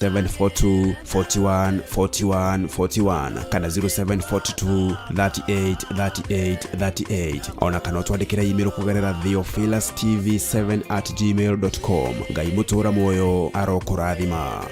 742 41 41 41 kana 0742 38 38 38 ona kana twandikira email kugerera theophilustv7@gmail.com. Ngai mutura moyo arokurathima.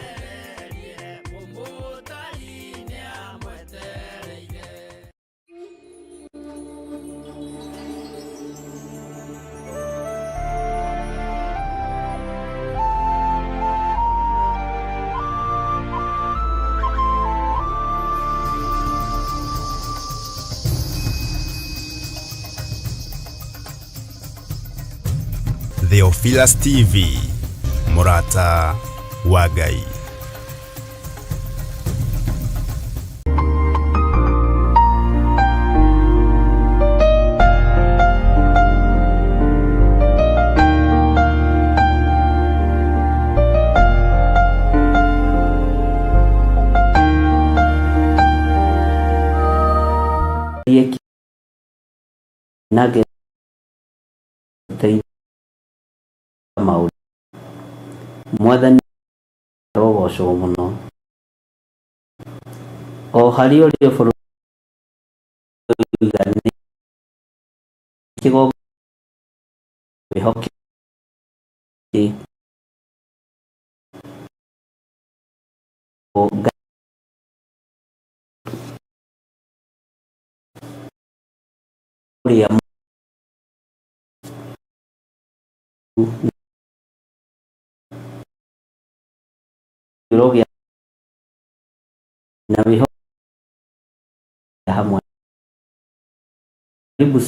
Theophilus TV, Murata wa Ngai. Nage mauli mwathani rogocwo muno o hari uri bũrũri igani kigo bihoki o uri Biologia na viho hamwe karibu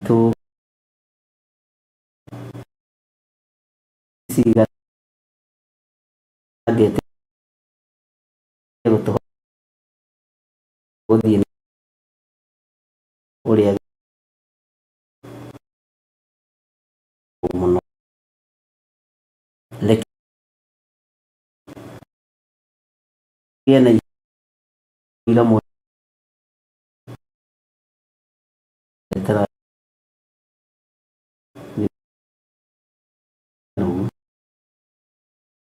tu siga agete to odin oria Yana ila mo tara no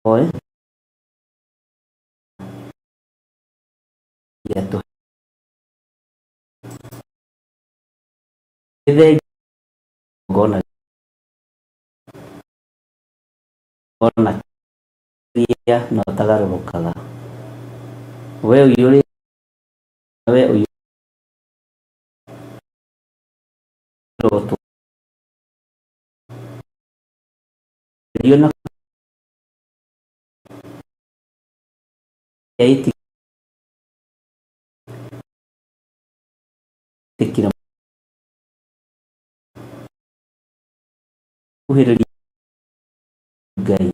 oi ya to ide gona ya no tagarukaga we uyuri we uyuri roto yona yaiti tekira uhiriri gai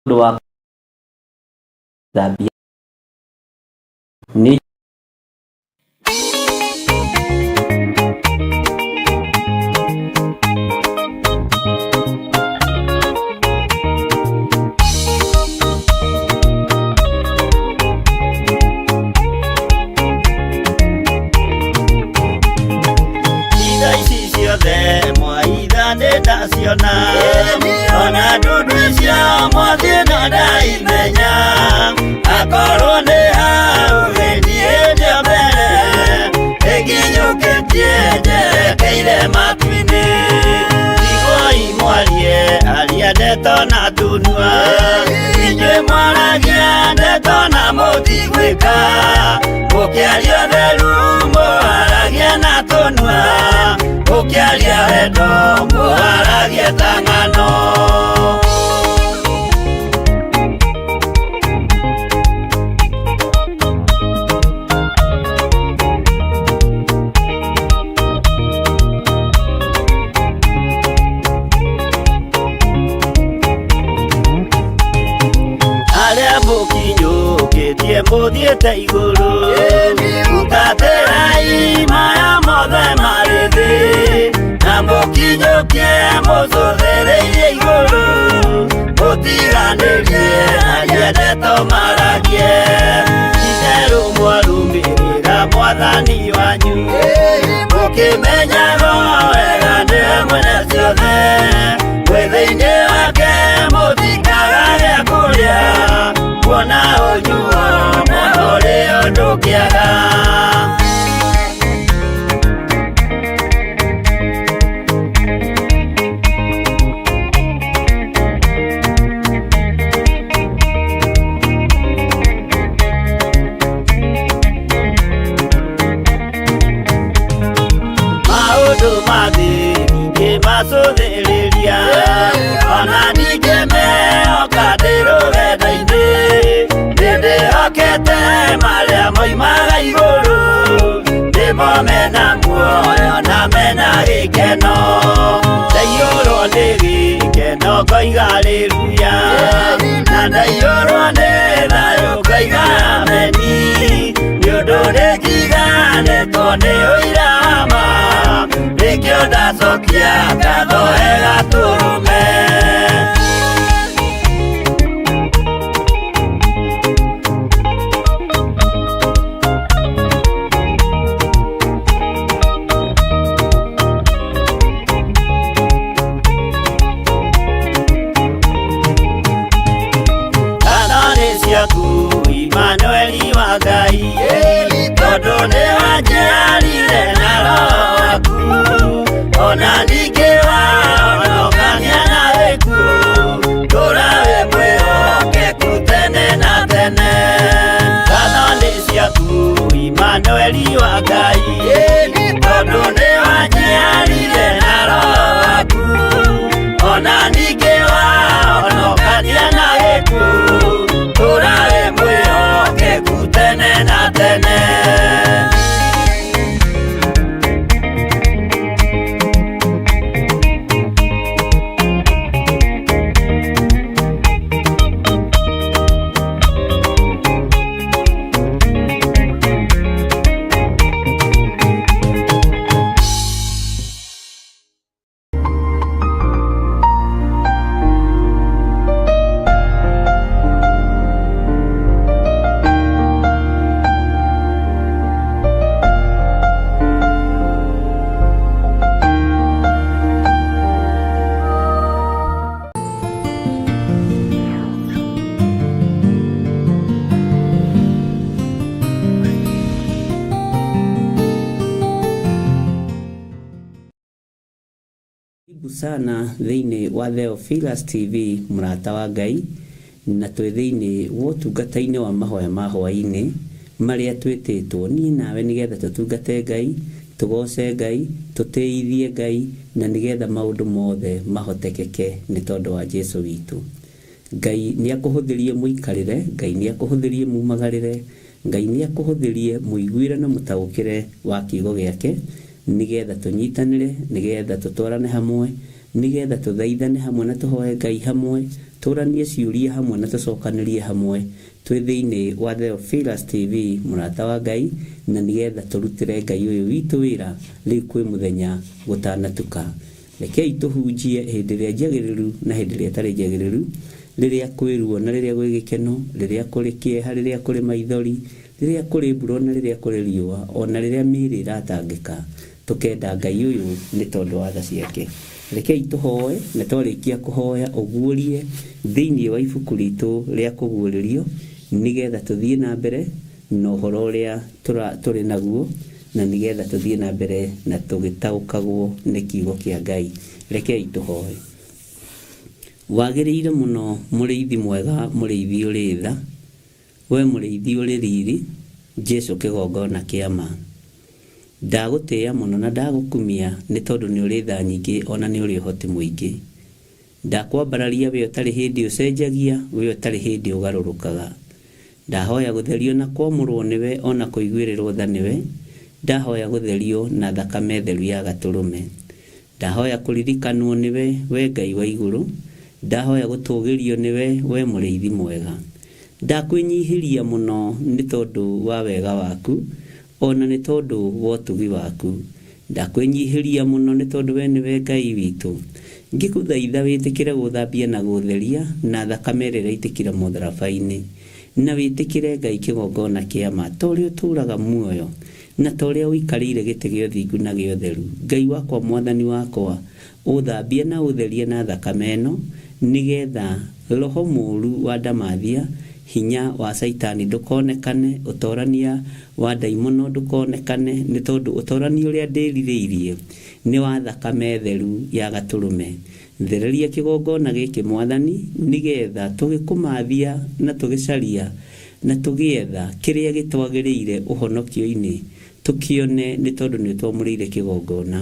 doa dabia ni Naciona ona dudu cia mwathie na ndaimenya akorwo nĩ hau gĩthiĩ ndĩ mbere ĩnginyũkĩtie njerekeire matu-inĩ igoi mwarie aria ndeto na tunua inyuĩ mwaragia ndeto na mũtigwĩka mũkĩaria ũtheru mwaragia na tunua mũkĩaria wendo mwaragia ta ng'ano. Arĩa mũkinyũkĩtie mũthiĩte igũrũ mũtatĩrai maya mothe marĩ thĩ na mũkinyũkie mũcũthĩrĩirie igũrũ mũtiganĩrie aria ndeto maragie itherũ mwarumĩrĩra mwathani wanyu mũkĩmenyaga wega nĩwe mwene ciothe kwĩrĩria ona ningĩ mehoka ndĩ rũgendo-inĩ nĩndĩhokete marĩa moimaga igũrũ nĩmo mena muoyo na mena gĩkeno ndaiyũrwo nĩ gĩkeno ngoiga haleluya na ndaiyũrwo nĩ thayũ ngoiga ameni nĩũndũ nĩnjiganĩtwo nĩ ũira wa ma nĩkĩo ndacokia ngatho he Gatũrũme. Imanueli wa Ngai tondũ nĩ wanjiarire na roho waku ona ningĩ wahonokania na gĩkuũ tũra wĩ mwĩhokeku tene na tene. Ngatho nĩ ciaku Imanueli wa Ngai tondũ nĩ wanjiarire na roho waku ona ningĩ wahonokania na gĩkuũ tũra wĩ mwĩhokeku tene na tene. sana thĩinĩ wa Theophilus TV mũrata wa Ngai na twĩ thĩinĩ wa ũtungata-inĩ wa mahoya ma hwaĩ-inĩ marĩa twĩtĩtwo niĩ nawe nĩgetha tũtungate Ngai tũgoce Ngai tũtĩithie Ngai na nĩgetha maũndũ mothe mahotekeke nĩ tondũ wa Jesũ witũ. Ngai nĩakũhũthĩrie mũikarĩre, Ngai nĩakũhũthĩrie mumagarĩre, Ngai nĩakũhũthĩrie mũiguĩre na mũtaũkĩre wa kiugo gĩake nĩgetha tũnyitanĩre, nĩgetha tũtwarane hamwe, nĩgetha tũthaithane hamwe na tũhoe Ngai hamwe, tũranie ciũria hamwe na tũcokanĩrie hamwe twĩ thĩinĩ wa Theophilus TV mũrata wa Ngai na nĩgetha tũrutĩre Ngai ũyũ witũ wĩra rĩu kwĩ mũthenya gũtanatuka. Rekei tũhunjie hĩndĩ ĩrĩa njagĩrĩru na hĩndĩ ĩrĩa ĩtarĩ njagĩrĩru, rĩrĩa kwĩruo na rĩrĩa gwĩ gĩkeno, rĩrĩa kũrĩ kĩeha, rĩrĩa kũrĩ maithori, rĩrĩa kũrĩ mbura na rĩrĩa kũrĩ riũa, ona rĩrĩa mĩĩrĩ ĩratangĩka, tũkenda Ngai ũyũ nĩ tondũ wa tha ciake. Rekei tũhoe na twarĩkia kũhoya ũguũrie thĩinĩ wa ibuku ritũ rĩa kũguũrĩrio nĩgetha tũthiĩ na mbere na ũhoro ũrĩa tũrĩ naguo na nĩgetha tũthiĩ na mbere na tũgĩtaũkagwo nĩ kiugo kĩa Ngai. Rekei tũhoe. Wagĩrĩire mũno mũrĩithi mwega, mũrĩithi ũrĩ tha, we mũrĩithi ũrĩ riri, Jesũ kĩgongona kĩa ma. Ndagũtĩĩa mũno na ndagũkumia nĩ tondũ nĩ ũrĩ tha nyingĩ ona nĩ ũrĩ ũhoti mũingĩ. Ndakwambararia we ũtarĩ hĩndĩ ũcenjagia, we ũtarĩ hĩndĩ ũgarũrũkaga. Ndahoya gũtherio na kwamũrwo nĩwe ona kũiguĩrĩrwo tha nĩwe. Ndahoya gũtherio na thakame theru ya Gatũrũme. Ndahoya kũririkanwo nĩwe we Ngai wa igũrũ. Ndahoya gũtũgĩrio nĩwe we mũrĩithi mwega. Ndakwĩnyihĩria mũno nĩ tondũ wa wega waku ona nĩ tondũ wa ũtugi waku. Ndakwĩnyihĩria mũno nĩ tondũ we nĩwe Ngai witũ. Ngĩkũthaitha wĩtĩkĩre gũthambia na gũtheria na thakame ĩrĩa ĩraitĩkĩra mũtharaba-inĩ, na wĩtĩkĩre Ngai kĩgongona kĩa ma ta ũrĩa ũtũũraga muoyo na ta ũrĩa ũikarĩire gĩtĩ gĩa ũthingu na gĩa ũtheru. Ngai wakwa, mwathani wakwa, ũthambie na ũtherie na thakame ĩno nĩgetha roho mũũru wa ndamathia, hinya wa Saitani ndũkonekane, ũtorania wa ndaimono ndũkonekane, nĩ tondũ ũtorania ũrĩa ndĩrirĩirie nĩ wa thakame theru ya Gatũrũme. Thereria kĩgongona gĩkĩ mwathani nĩgetha tũgĩkũmathia na tũgĩcaria na tũgĩetha kĩrĩa gĩtwagĩrĩire ũhonokio-inĩ tũkĩone nĩ tondũ nĩ twamũrĩire kĩgongona.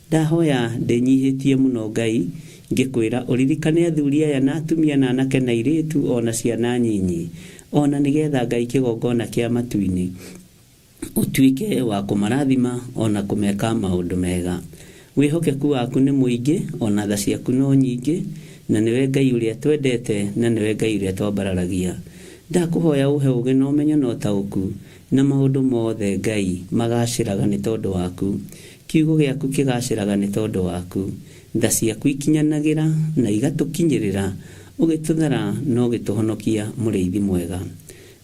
ndahoya ndĩnyihĩtie mũno Ngai ngĩkwĩra ũririkane athuri aya na atumia na anake na airĩtu ona ciana nyinyi, ona nĩgetha Ngai kĩgongona kĩa matu-inĩ ũtuĩke wa kũmarathima ona kũmeka maũndũ mega. Wĩhokeku waku nĩ mũingĩ, ona tha ciaku no nyingĩ, na nĩwe Ngai ũrĩa twendete, na nĩwe Ngai ũrĩa twambararagia. Ndakũhoya ũhe ũgĩ na ũmenyo na ũtaũku, na maũndũ mothe Ngai magacĩraga nĩ tondũ waku. Kiugo gĩaku kĩgacĩraga nĩ tondũ waku. Tha ciaku ikinyanagĩra na igatũkinyĩrĩra, ũgĩtũthara na ũgĩtũhonokia mũrĩithi mwega.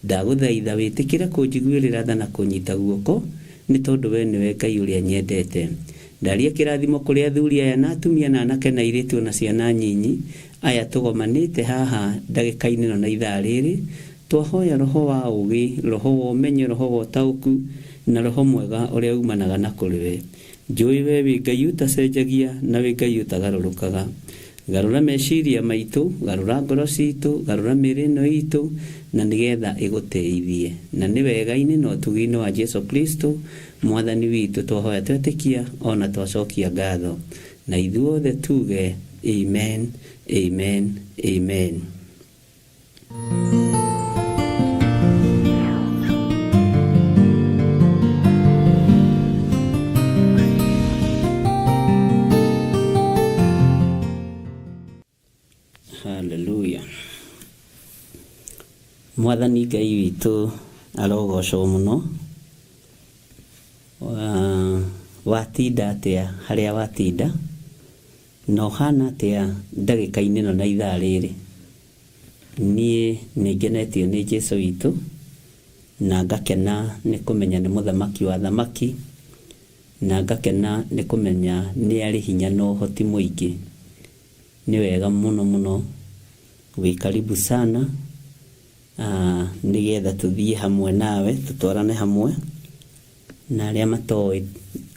Ndagũthaitha wĩtĩkĩre kũnjiguĩrĩra tha na kũnyita guoko, nĩ tondũ we nĩwe Ngai ũrĩa nyendete. Ndaria kĩrathimo kũrĩ athuri aya na atumia na anake na airĩtu na ciana nyinyi aya tũgomanĩte haha ndagĩka-inĩ ĩno na ithaa rĩrĩ. Twahoya roho wa ũgĩ, roho wa ũmenyo, roho wa ũtaũku na roho mwega ũrĩa umanaga na kũrĩ we. Njũĩ we wĩ Ngai ũtacenjagia na wĩ Ngai ũtagarũrũkaga. Garũra meciria maitũ, garũra ngoro citũ, garũra mĩĩrĩ ĩno itũ, na nĩgetha ĩgũteithie. Na nĩ wega-inĩ na ũtugi-inĩ wa Jesu Kristo mwathani witũ twahoya twetĩkia ona twacokia ngatho. Na ithuothe tuge amen, amen, amen. Hallelujah. Mwathani Ngai witũ arogocwo mũno. Watinda atĩa harĩa watinda, na ũhana atĩa ndagĩka-inĩ ĩno na ithaa rĩrĩ. Niĩ nĩngenetio nĩ Jesũ witũ, na ngakena nĩ kũmenya nĩ mũthamaki wa thamaki, na ngakena nĩ kũmenya nĩ arĩ hinya na ũhoti mũingĩ. Nĩ wega mũno mũno, wĩ karibu sana, nĩgetha tũthiĩ hamwe nawe, tũtwarane hamwe na arĩa matoĩ,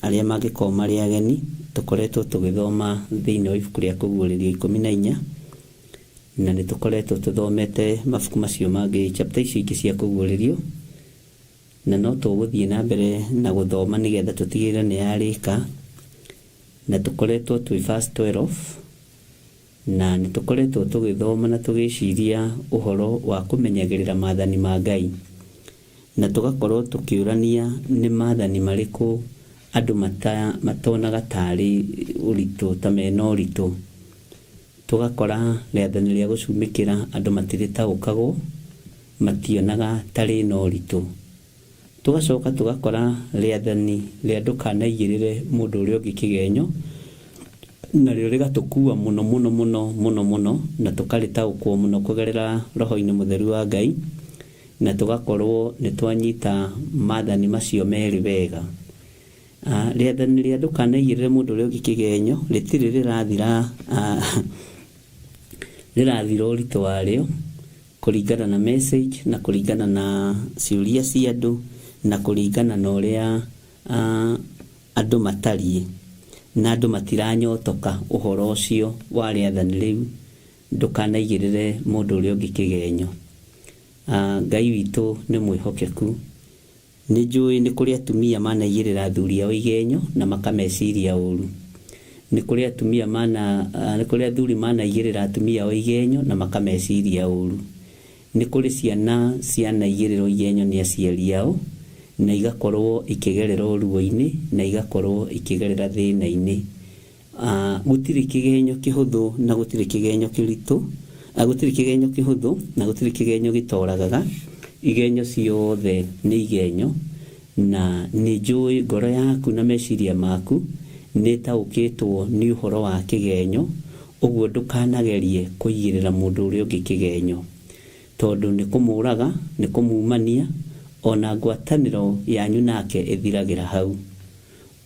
arĩa mangĩkorwo marĩ ageni. Tũkoretwo tũgĩthoma thĩinĩ wa ibuku rĩa Kũguũrĩrio 14, na nĩ tũkoretwo tũthomete mabuku macio mangĩ, chapter ici ingĩ cia Kũguũrĩrio, na no tũgũthiĩ na mbere na gũthoma nĩgetha tũtigĩrĩre nĩ yarĩka. Na tũkoretwo twĩ verse 12, na nĩ tũkoretwo tũgĩthoma na tũgĩciria ũhoro wa kũmenyagĩrĩra maathani ma Ngai, na tũgakorwo tũkĩũrania nĩ maathani marĩkũ andũ matonaga tarĩ ũritũ, ta mena ũritũ. Tũgakora rĩathani rĩa gũcumĩkĩra andũ matirĩtaũkagwo, mationaga tarĩ na ũritũ. Tũgacoka tũgakora rĩathani rĩa ndũkanaigĩrĩre mũndũ ũrĩa ũngĩ kĩgenyo, narĩo rĩgatũkua mũno mũno mũno mũno mũno, na tũkarĩtaũkwo mũno kũgerera roho-inĩ mũtheru wa Ngai, na tũgakorwo nĩ twanyita maathani macio merĩ wega. Rĩathani rĩa ndũkanaigĩrĩre mũndũ ũrĩa ũngĩ kĩgenyo rĩtirĩ rĩrathira ũritũ warĩo kũringana na message, na kũringana na ciũria cia andũ, na kũringana na ũrĩa andũ matariĩ, na andũ matiranyotoka ũhoro ũcio wa rĩathani rĩu ndũkanaigĩrĩre mũndũ ũrĩa ũngĩ kĩgenyo. Ngai witũ nĩ mwĩhokeku. Nĩ njũĩ nĩ kũrĩ atumia manaigĩrĩra athuri ao igenyo na makameciria ũru. Nĩ kũrĩ athuri manaigĩrĩra atumia ao igenyo na makameciria ũru. Nĩ kũrĩ ciana cianaigĩrĩrwo igenyo nĩ aciari ao, na igakorwo ikĩgerera ũruo-inĩ, na igakorwo ikĩgerera thĩna-inĩ. Gũtirĩ kĩgenyo kĩhũthũ na gũtirĩ kĩgenyo kĩritũ, gũtirĩ kĩgenyo kĩhũthũ na gũtirĩ kĩgenyo gĩtoragaga. Igenyo ciothe nĩ igenyo, na nĩ njũĩ ngoro yaku na meciria maku nĩ taũkĩtwo nĩ ũhoro wa kĩgenyo, ũguo ndũkanagerie kũigĩrĩra mũndũ ũrĩa ũngĩ kĩgenyo, tondũ nĩ kũmũraga, nĩ kũmumania, ona ngwatanĩro yanyu nake ĩthiragĩra hau.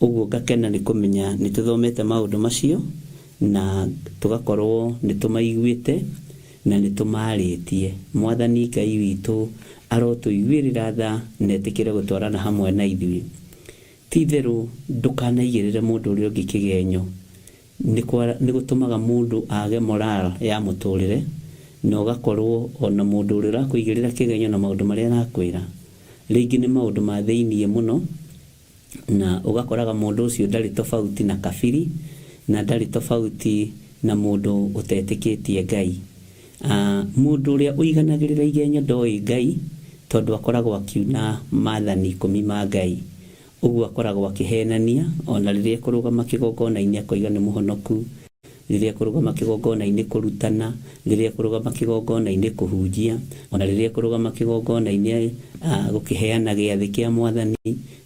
Ũguo ngakena nĩ kũmenya nĩ tũthomete maũndũ macio, na tũgakorwo nĩ tũmaiguĩte na nĩ tũmarĩtie. Mwathani Ngai witũ arotũiguĩrĩra tha na etĩkĩre gũtwarana hamwe na ithuĩ. Ti itherũ ndũkanaigĩrĩre mũndũ ũrĩa ũngĩ kĩgenyo, nĩ gũtũmaga mũndũ age moral ya mũtũrĩre, na ũgakorwo ona mũndũ ũrĩa ũrakũigĩrĩra kĩgenyo na maũndũ marĩa arakwĩra rĩngĩ nĩ maũndũ ma thĩiniĩ mũno, na ugakoraga mundu ucio ndari tofauti na kafiri na ndari tofauti na mundu utetikitie Ngai. Mundu uria uiganagirira igenyo ndoi Ngai tondu akoragwo akiuna maathani 10 ma Ngai. Uguo akoragwo akihenania ona riria kurugama kigongona-ini akoiga ni muhonoku, riria kurugama kigongona-ini kurutana, riria kurugama kigongona-ini kuhunjia, ona riria kurugama kigongona-ini gukiheana giathi kia Mwathani,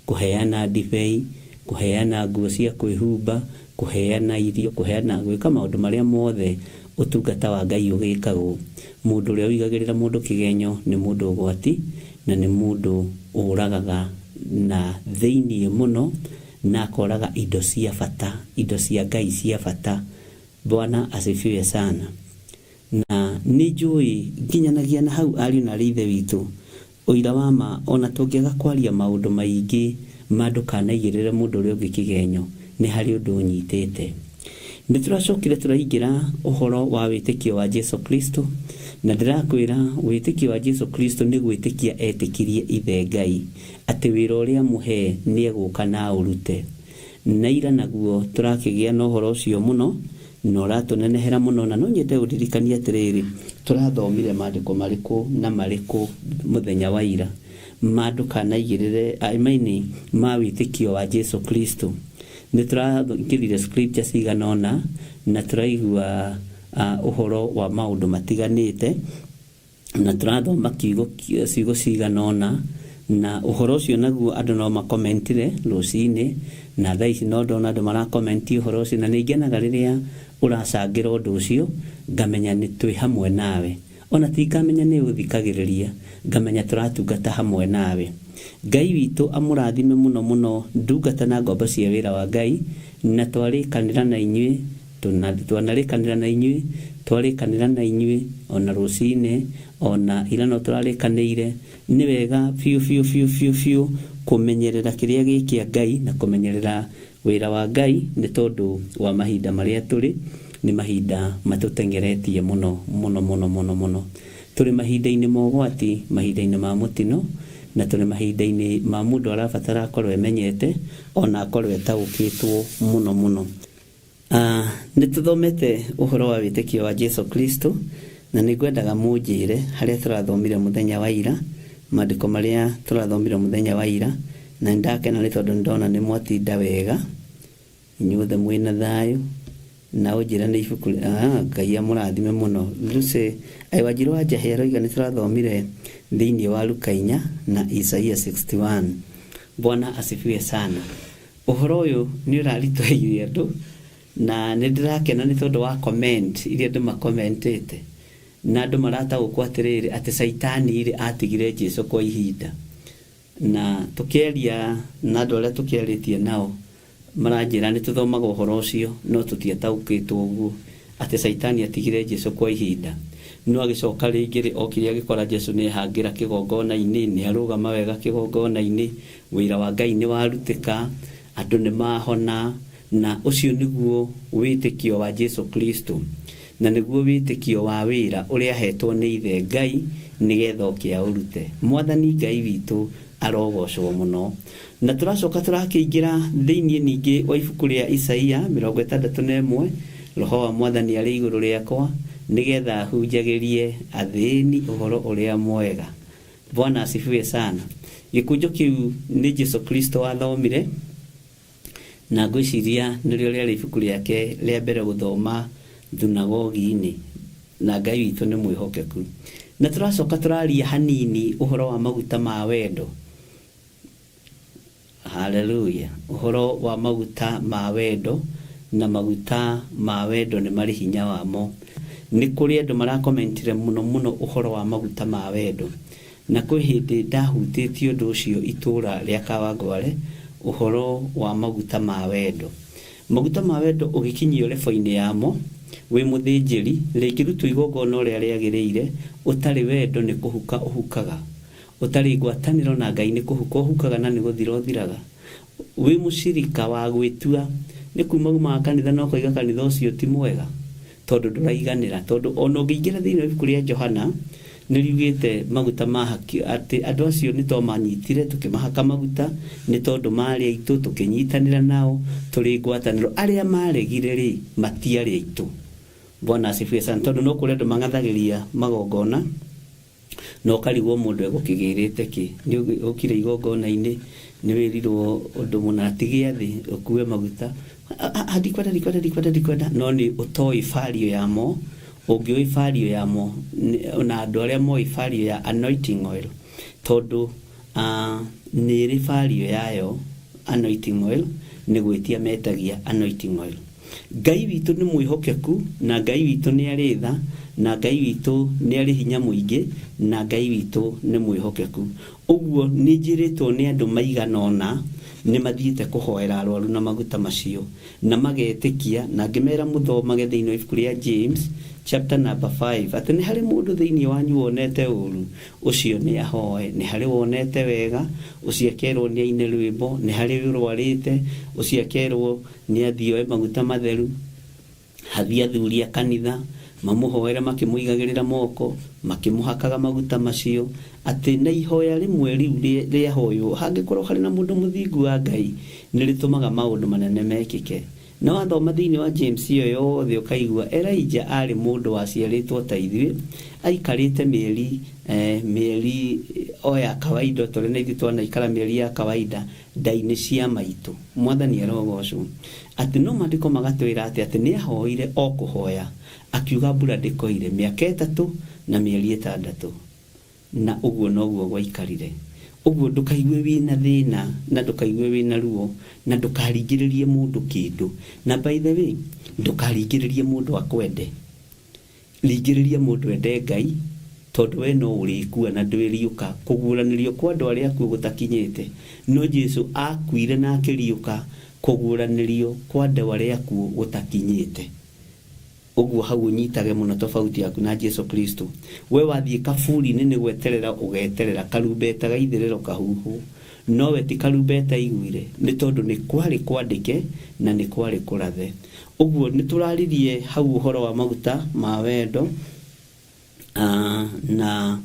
kuheana ndibei, kuheana nguo cia kwihumba, kuheana irio, kuheana gwika maundu maria mothe utungata wa Ngai ugikagwo. Mundu uria uigagirira mundu kigenyo ni mundu ugwati na ni mundu uragaga na theinie muno na akoraga indo cia bata, indo cia Ngai cia bata. Bwana asifiwe sana. Na nijui nginyanagia na hau ari na rithe witu uira wa ma ona tungiaga kwaria maundu maingi mandu kanaigirire mundu uria ungi kigenyo ni hari undu unyitete. Nituracokire turaingira uhoro wa witikio wa Jesu Kristo, na ndirakwira witikio wa Jesu Kristo ni gwitikia etikirie ithe Ngai ati wira uria muhe ni eguka na urute. Na ira naguo turakigia no horo ucio muno no ratunenehera muno, na no nyende uririkania atiriri turathomire maandiko mariku na mariku muthenya wa ira mandu kanaigirire aimaini ma witikio wa Jesu Kristo. Ni turathikirire scriptures iganona na turaigua uhoro wa maundu matiganite na turathoma ciugo ciganona, na uhoro ucio naguo andu no makomentire rucini na thaa ici no ndona andu marakomenti uhoro ucio, na ningenaga riria uracangira undu ucio ngamenya ni twi hamwe nawe, ona ti ngamenya ni uthikagiriria, ngamenya turatungata hamwe nawe. Ngai witu amurathime muno muno ndungata na ngombo cia wira wa Ngai, na twarikanira na inyui twanarikanira na inyui twarikanira na inyui ona rucine ona ira no turarikanire. Ni wega fiu kumenyerera kiria gikia Ngai na kumenyerera wira wa Ngai ni tondu wa mahinda maria turi ni mahinda matutengeretie muno. Turi mahinda-ini mogwati, mahinda-ini ma mutino, na turi mahinda-ini ma mundu arabatara akorwo emenyete ona akorwo etaukitwo muno. Nituthomete uhoro wa witikio wa Jesu Kristo, na nigwendaga munjire haria turathomire muthenya wa ira, maandiko maria turathomire muthenya wa ira, na ndakena ni tondu ndona ni mwatinda wega inyuothe mwina thayu na ujira ni ibuku Ngai amurathime muno. Luce aiwajiro wa jahero iga ni turathomire thiini wa Luka 4 na Isaia 61. Bwana asifiwe sana. Uhoro uyu ni urarituirie andu na nindirakena ni tondu wa comment iria andu makommentete, na andu marataũkwo atiriri ati Saitani iri atigire Jesu kwa ihinda, na tukieria na andu aria tukiaritie nao maranjira ni tuthomaga uhoro ucio no tutiataũkĩtwo uguo ati Saitani atigire Jesu kwa ihinda. No agicoka ringi okiri agikora Jesu ni hangira kigongona-ini, ni arugama wega kigongona-ini, wira wa Ngai ni warutika, andu ni mahona, na ucio niguo witikio wa Jesu Kristo, na niguo witikio wa wira uria hetwo ni ithe Ngai nigetha okia urute. Mwathani Ngai witu arogocwo muno. Na turacoka turakiingira thiini ningi wa ibuku ria Isaia 61. Roho wa Mwathani ari iguru riakwa nigetha hunjagirie athini uhoro uria mwega. Bwana asifiwe sana. Gikunjo kiu ni Jesu Kristo athomire, na ngwiciria nirio ria ibuku riake ria mbere guthoma thunagogi-ini, na Ngai witu ni mwihokeku. Na turacoka turaria hanini uhoro wa maguta ma wendo. Haleluya. Uhoro wa maguta ma wendo, na maguta ma wendo ni mari hinya wamo. Ni kuri andu marakomentire muno uhoro wa maguta ma wendo, na kwi hindi ndahutĩtie ũndũ ũcio itura ria Kawangware, uhoro wa maguta ma wendo. Maguta ma wendo ugikinyio lebo-ini yamo wi muthinjiri rĩngĩrutwo igongona ũrĩa rĩagĩrĩire, ũtarĩ wendo ni kuhuka uhukaga, ũtarĩ ngwatanĩro na Ngai ni kuhuka uhukaga na ni guthira uthiraga. Wi mucirika wa gwitua ni kuma kanitha no koiga kanitha ũcio ti mwega tondu nduraiganĩra, tondu ona ũngĩingĩra thĩinĩ wa ibuku rĩa Johana nirugite maguta mahaki ati andu acio ni to manyitire tukimahaka maguta ni tondu mari aitu tukinyitanira nao turi ngwataniro aria maregire ri matiari aitu. Bwana asifiwe sana. Tondu no kuri andu mangathagiria magongona no karigwo mundu egukigirite ki ni ukire igongona-ini ni wirirwo undu munatige thi ukuwe maguta adikwenda no ni utoi fario yamo ungioi fario yamo na andu aria moi fario ya anointing oil tondu ni ri fario yayo anointing oil ni gwitia metagia anointing oil. Ngai witu ni mwihokeku na Ngai witu ni ari tha na Ngai witu ni ari hinya muingi na Ngai witu ni mwihokeku. Uguo ni njiritwo ni andu maiganona ni mathiite kuhoera arwaru na maguta macio na magetikia na ngimera muthomage thiini wa ibuku ria James chapter number 5 ati ni hari mundu thiini wanyu wonete uru ucio ni ahoe, ni hari wonete wega ucio akerwo ni aine rwimbo, ni hari urwarite ucio akerwo ni athioe maguta matheru, hathia thuria kanitha mamuhoera makimuigagirira moko makimuhakaga maguta macio ati na ihoya rimwe riu ria hoyo hangikorwo hari na mundu muthingu wa Ngai ni ritumaga maundu manene mekike. Na wathoma thiini wa James iyo yothe ukaigua Elijah ari mundu waciaritwo ta ithuĩ aikarite mieri oya kawaida tore na ithuĩ twanaikara mieri ya kawaida ndaini cia maitu. Mwathani arogocwo ati no mandiko magatwira ati ni ahoire o kuhoya akiuga mbura ndikoire miaka 3 na mieri 6 na uguo noguo gwaikarire. Uguo ndukaigue wina thina na ndukaigue wina ruo na ndukaringiririe mundu kindu. Na by the way ndukaringiririe mundu akwende, ringiririe mundu ende Ngai tondu we no urikua na ndwiriuka kuguranirio kwa andu aria akuo gutakinyite. No Jesu akuire na akiriuka kuguranirio kwa andu aria akuo gutakinyite. Uguo hau nyitage muno tofauti yaku na Jesu Kristo. We wathie kaburi ni gweterera ugeterera karumbeta gaithiriro kahuhu, no we ti karumbeta iguire ni tondu ni kwari kwandike na ni kwari kurathe. Uguo ni turaririe hau uhoro wa maguta ma wendo na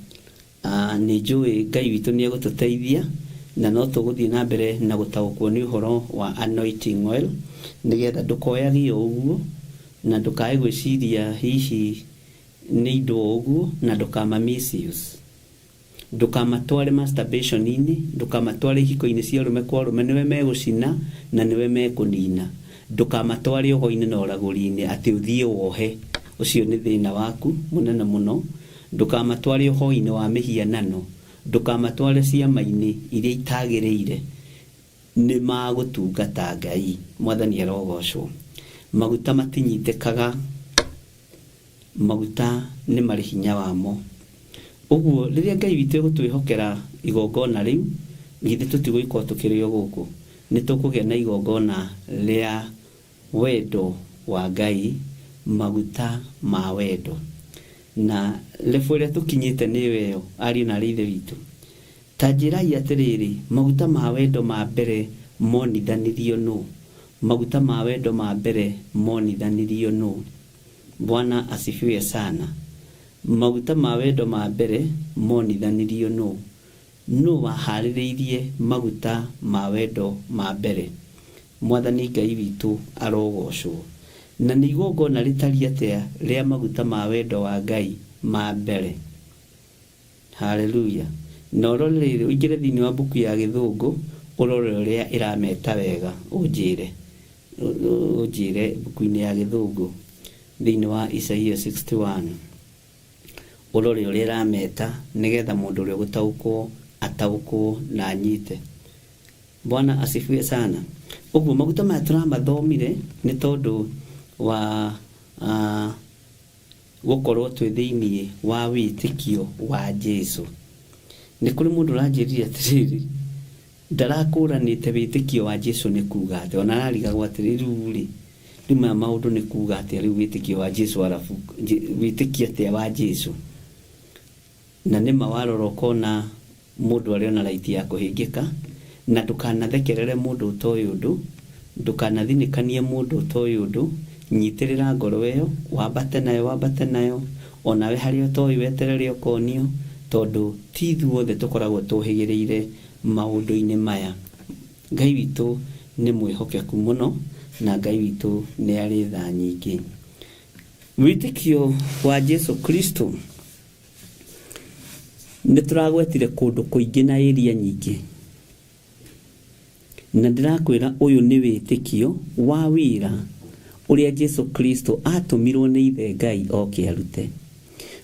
ni njui Ngai witu ni egututeithia na no tuguthie na mbere na gutaukwo ni uhoro wa anointing oil nigetha ndukoyagio uguo na ndukae gwiciria hihi ni indo uguo na ndukama misuse. Ndukamatware masturbation-ini, ndukamatware hiko-ini cia rume kwa rume niwe megucina na niwe mekunina. Ndukamatware ugo-ini na uraguri-ini ati uthie wohe, ucio ni thina waku munene muno. Ndukamatware ugo-ini wa mihianano, ndukamatware ciama-ini iria itagiriire ni magutungata Ngai. Mwathani arogocwo. Maguta matinyitekaga, maguta ni mari hinya wamo. Uguo riria Ngai witu egutwihokera igongona riu githe tutigũikwo tukirio guku ni tukugia na igongona ria wendo wa Ngai, maguta ma wendo. Na lefuria tukinyite ni weyo ari na rithe witu tanjirai atiriri maguta ma wendo ma mbere monithanirio no, maguta ma wendo ma mbere monithanirio no. Bwana asifiwe sana. Maguta ma wendo ma mbere monithanirio no. No wahaririirie maguta ma wendo ma mbere. Mwathani Ngai witu arogocwo. Na ni igongona ritari atia ria maguta ma wendo wa Ngai ma mbere. Haleluya. Na urorere uingire thiini wa buku ya Githungu urorere ria irameta wega unjire buku-ini ya Githungu thiini wa Isaia 61 urore uria irameta nigetha mundu uria gutaukwo ataukwo na anyite. Bwana asifiwe sana. Uguo maguta maya turamathomire ni tondu wa gukorwo twi thiini wa witikio wa Jesu. Ni kuri mundu ranjiriria atiriri ndarakuranite witikio wa Jesu ni kuga ati ona arigagwo atiriri uri rima maundu ni kuga ati riu witikio wa Jesu arafu witikio ati wa Jesu na ni mawaroro kona mundu ari ona raiti ya kuhingika na ndukanathekerere mundu utoyu undu, ndukanathinikanie mundu utoyu undu. Nyitirira ngoro iyo wambate nayo onawe harĩa ũtoĩ weterere ũkonio, tondũ ti ithuothe tũkoragwo tũhĩgĩrĩire maũndũ-inĩ maya. Ngai witũ nĩ mwĩhokeku mũno, na Ngai witũ nĩ arĩ tha nyingĩ. Wĩtĩkio wa Jesu Kristo nĩ tũragwetire kũndũ kũingĩ na area nyingĩ, na ndĩrakwĩra ũyũ nĩ wĩtĩkio wa wĩra ũrĩa Jesu Kristo atũmirwo nĩ Ithe Ngai oke arute.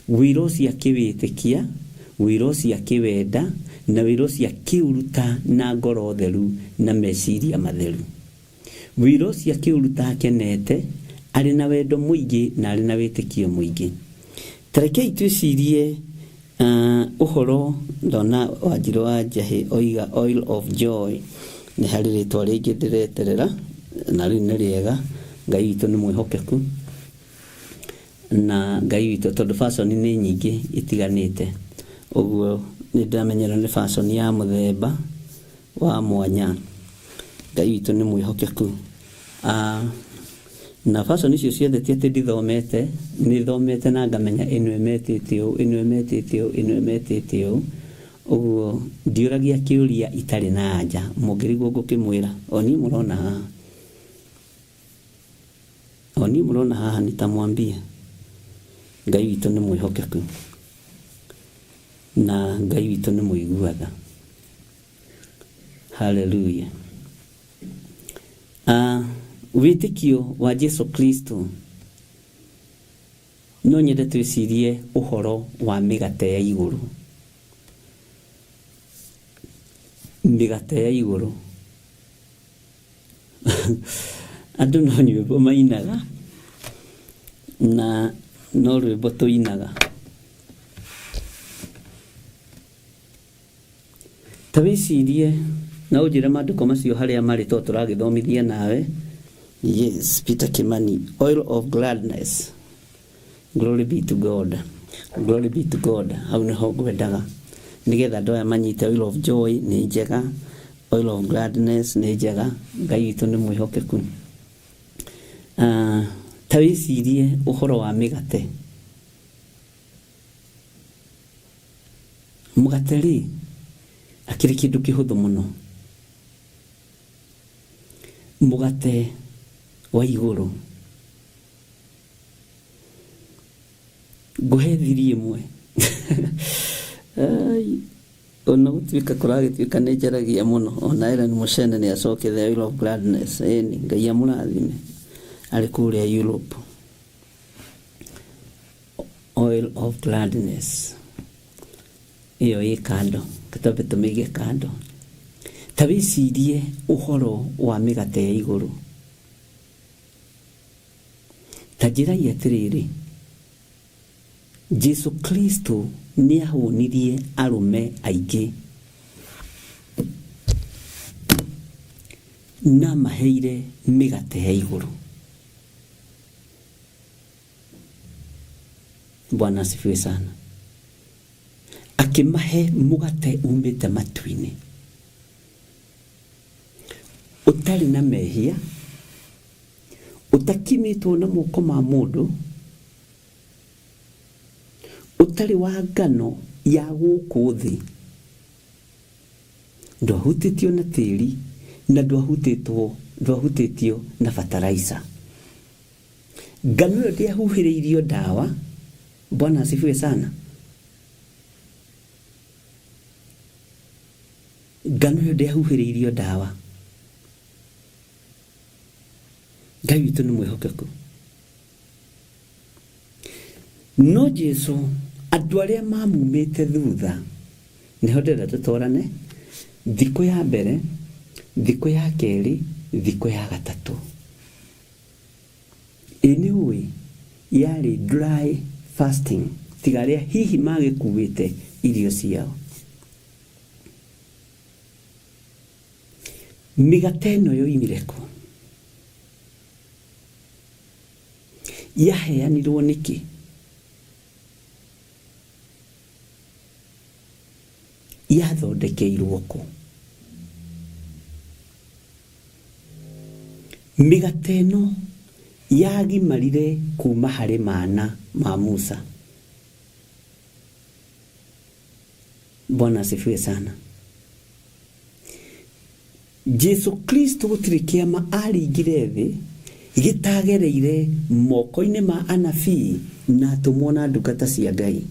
Wĩra ũcio akĩwĩtĩkia, wĩra ũcio akĩwenda, na wĩra ũcio akĩũruta na ngoro theru na meciria matheru. Wĩra ũcio akĩũruta akenete, arĩ na wendo mũingĩ na arĩ na wĩtĩkio mũingĩ. Tarekei twĩcirie ũhoro ndona Wanjirũ wa Njahĩ oiga oil of joy, nĩ harĩ rĩtwa rĩngĩ ndĩreterera, na rĩu nĩ rĩega. Ngai witũ nĩ mwĩhokeku, na Ngai witũ tondũ fashion nĩ nyingĩ itiganĩte, ũguo nĩ ndamenyera nĩ fashion ya mũthemba wa mwanya. Ngai witũ nĩ mwĩhokeku. Na fashion icio ciothe ti atĩ ndithomete, nĩ thomete na ngamenya ĩno emetĩte ũũ, ĩno emetĩte ũũ, ĩno emetĩte ũũ. Ũguo ndiũragia kĩũria itarĩ na anja, mũngĩrigwo ngũkĩmwĩra. Oni mũrona haha, oni mũrona haha nitamwambia Ngai witũ nĩ mwĩhokeku, na Ngai witũ nĩ mũiguaga. Hallelujah. Wĩtĩkio wa Jesu Kristo no nyende twĩcirie ũhoro wa mĩgate ya igũrũ. Mĩgate ya igũrũ. Andũ no nyĩmbo mainaga, na no rwĩmbo tũinaga. Ta wĩcirie na ũnjĩre maandĩko macio harĩa marĩ to tũragĩthomithia nawe. Yes, Peter Kimani, oil of gladness. Glory be to God. Glory be to God. Hau nĩho ngwendaga, nĩgetha andũ aya manyite oil of joy nĩ njega, oil of gladness nĩ njega. Ngai witũ nĩ mwĩhokeku. Ta wĩcirie ũhoro wa mĩgate. Mũgate rĩ, akĩrĩ kĩndũ kĩhũthũ mũno. Mũgate wa igũrũ. Ngũhe thiri ĩmwe. Ona gũtuĩka kũragĩtuĩka nĩ njaragia mũno, ona Ellen Muchene nĩ acokete oil of gladness. Eni, Ngai amũrathime, arĩ kũrĩa Europe. Oil of gladness iyo ĩ kando, tũtambe tũmĩige kando. Ta wĩcirie ũhoro wa mĩgate ya igũrũ. Ta njĩrai atĩrĩrĩ, Jesu Kristo nĩ ahũnirie arũme aingĩ na maheire mĩgate ya igũrũ. Bwana asifiwe sana. Akĩmahe mũgate umĩte matu-inĩ, ũtarĩ na mehia, ũtakimĩtwo na moko ma mũndũ, ũtarĩ wa ngano ya gũkũ thĩ, ndwahutĩtio na tĩri, na ndwahutĩtio na fertilizer. Ngano ĩyo ndĩahuhĩrĩirio ndawa. Bwana asifiwe sana. Ngano ĩyo ndĩahuhĩrĩirio ndawa. Ngai witũ nĩ mwĩhokeku. No Jesu, andũ arĩa mamumĩte thutha, nĩho ndĩrenda tũtwarane. Thikũ ya mbere, thikũ ya kerĩ, thikũ ya gatatũ. Nĩ ũĩ yarĩ dry fasting, tiga arĩa hihi magĩkuĩte irio ciao. Mĩgate ĩno yoimire kũ? Yaheanirwo nĩkĩ? Yathondekeirwo kũ? Mĩgate ĩno yagimarire kuma harĩ mana ma Musa. Bwana asifiwe sana. Jesu Kristo gutiri kiama aringire thi gitagereire moko-ini ma anabii na atumwo ndungata cia Ngai.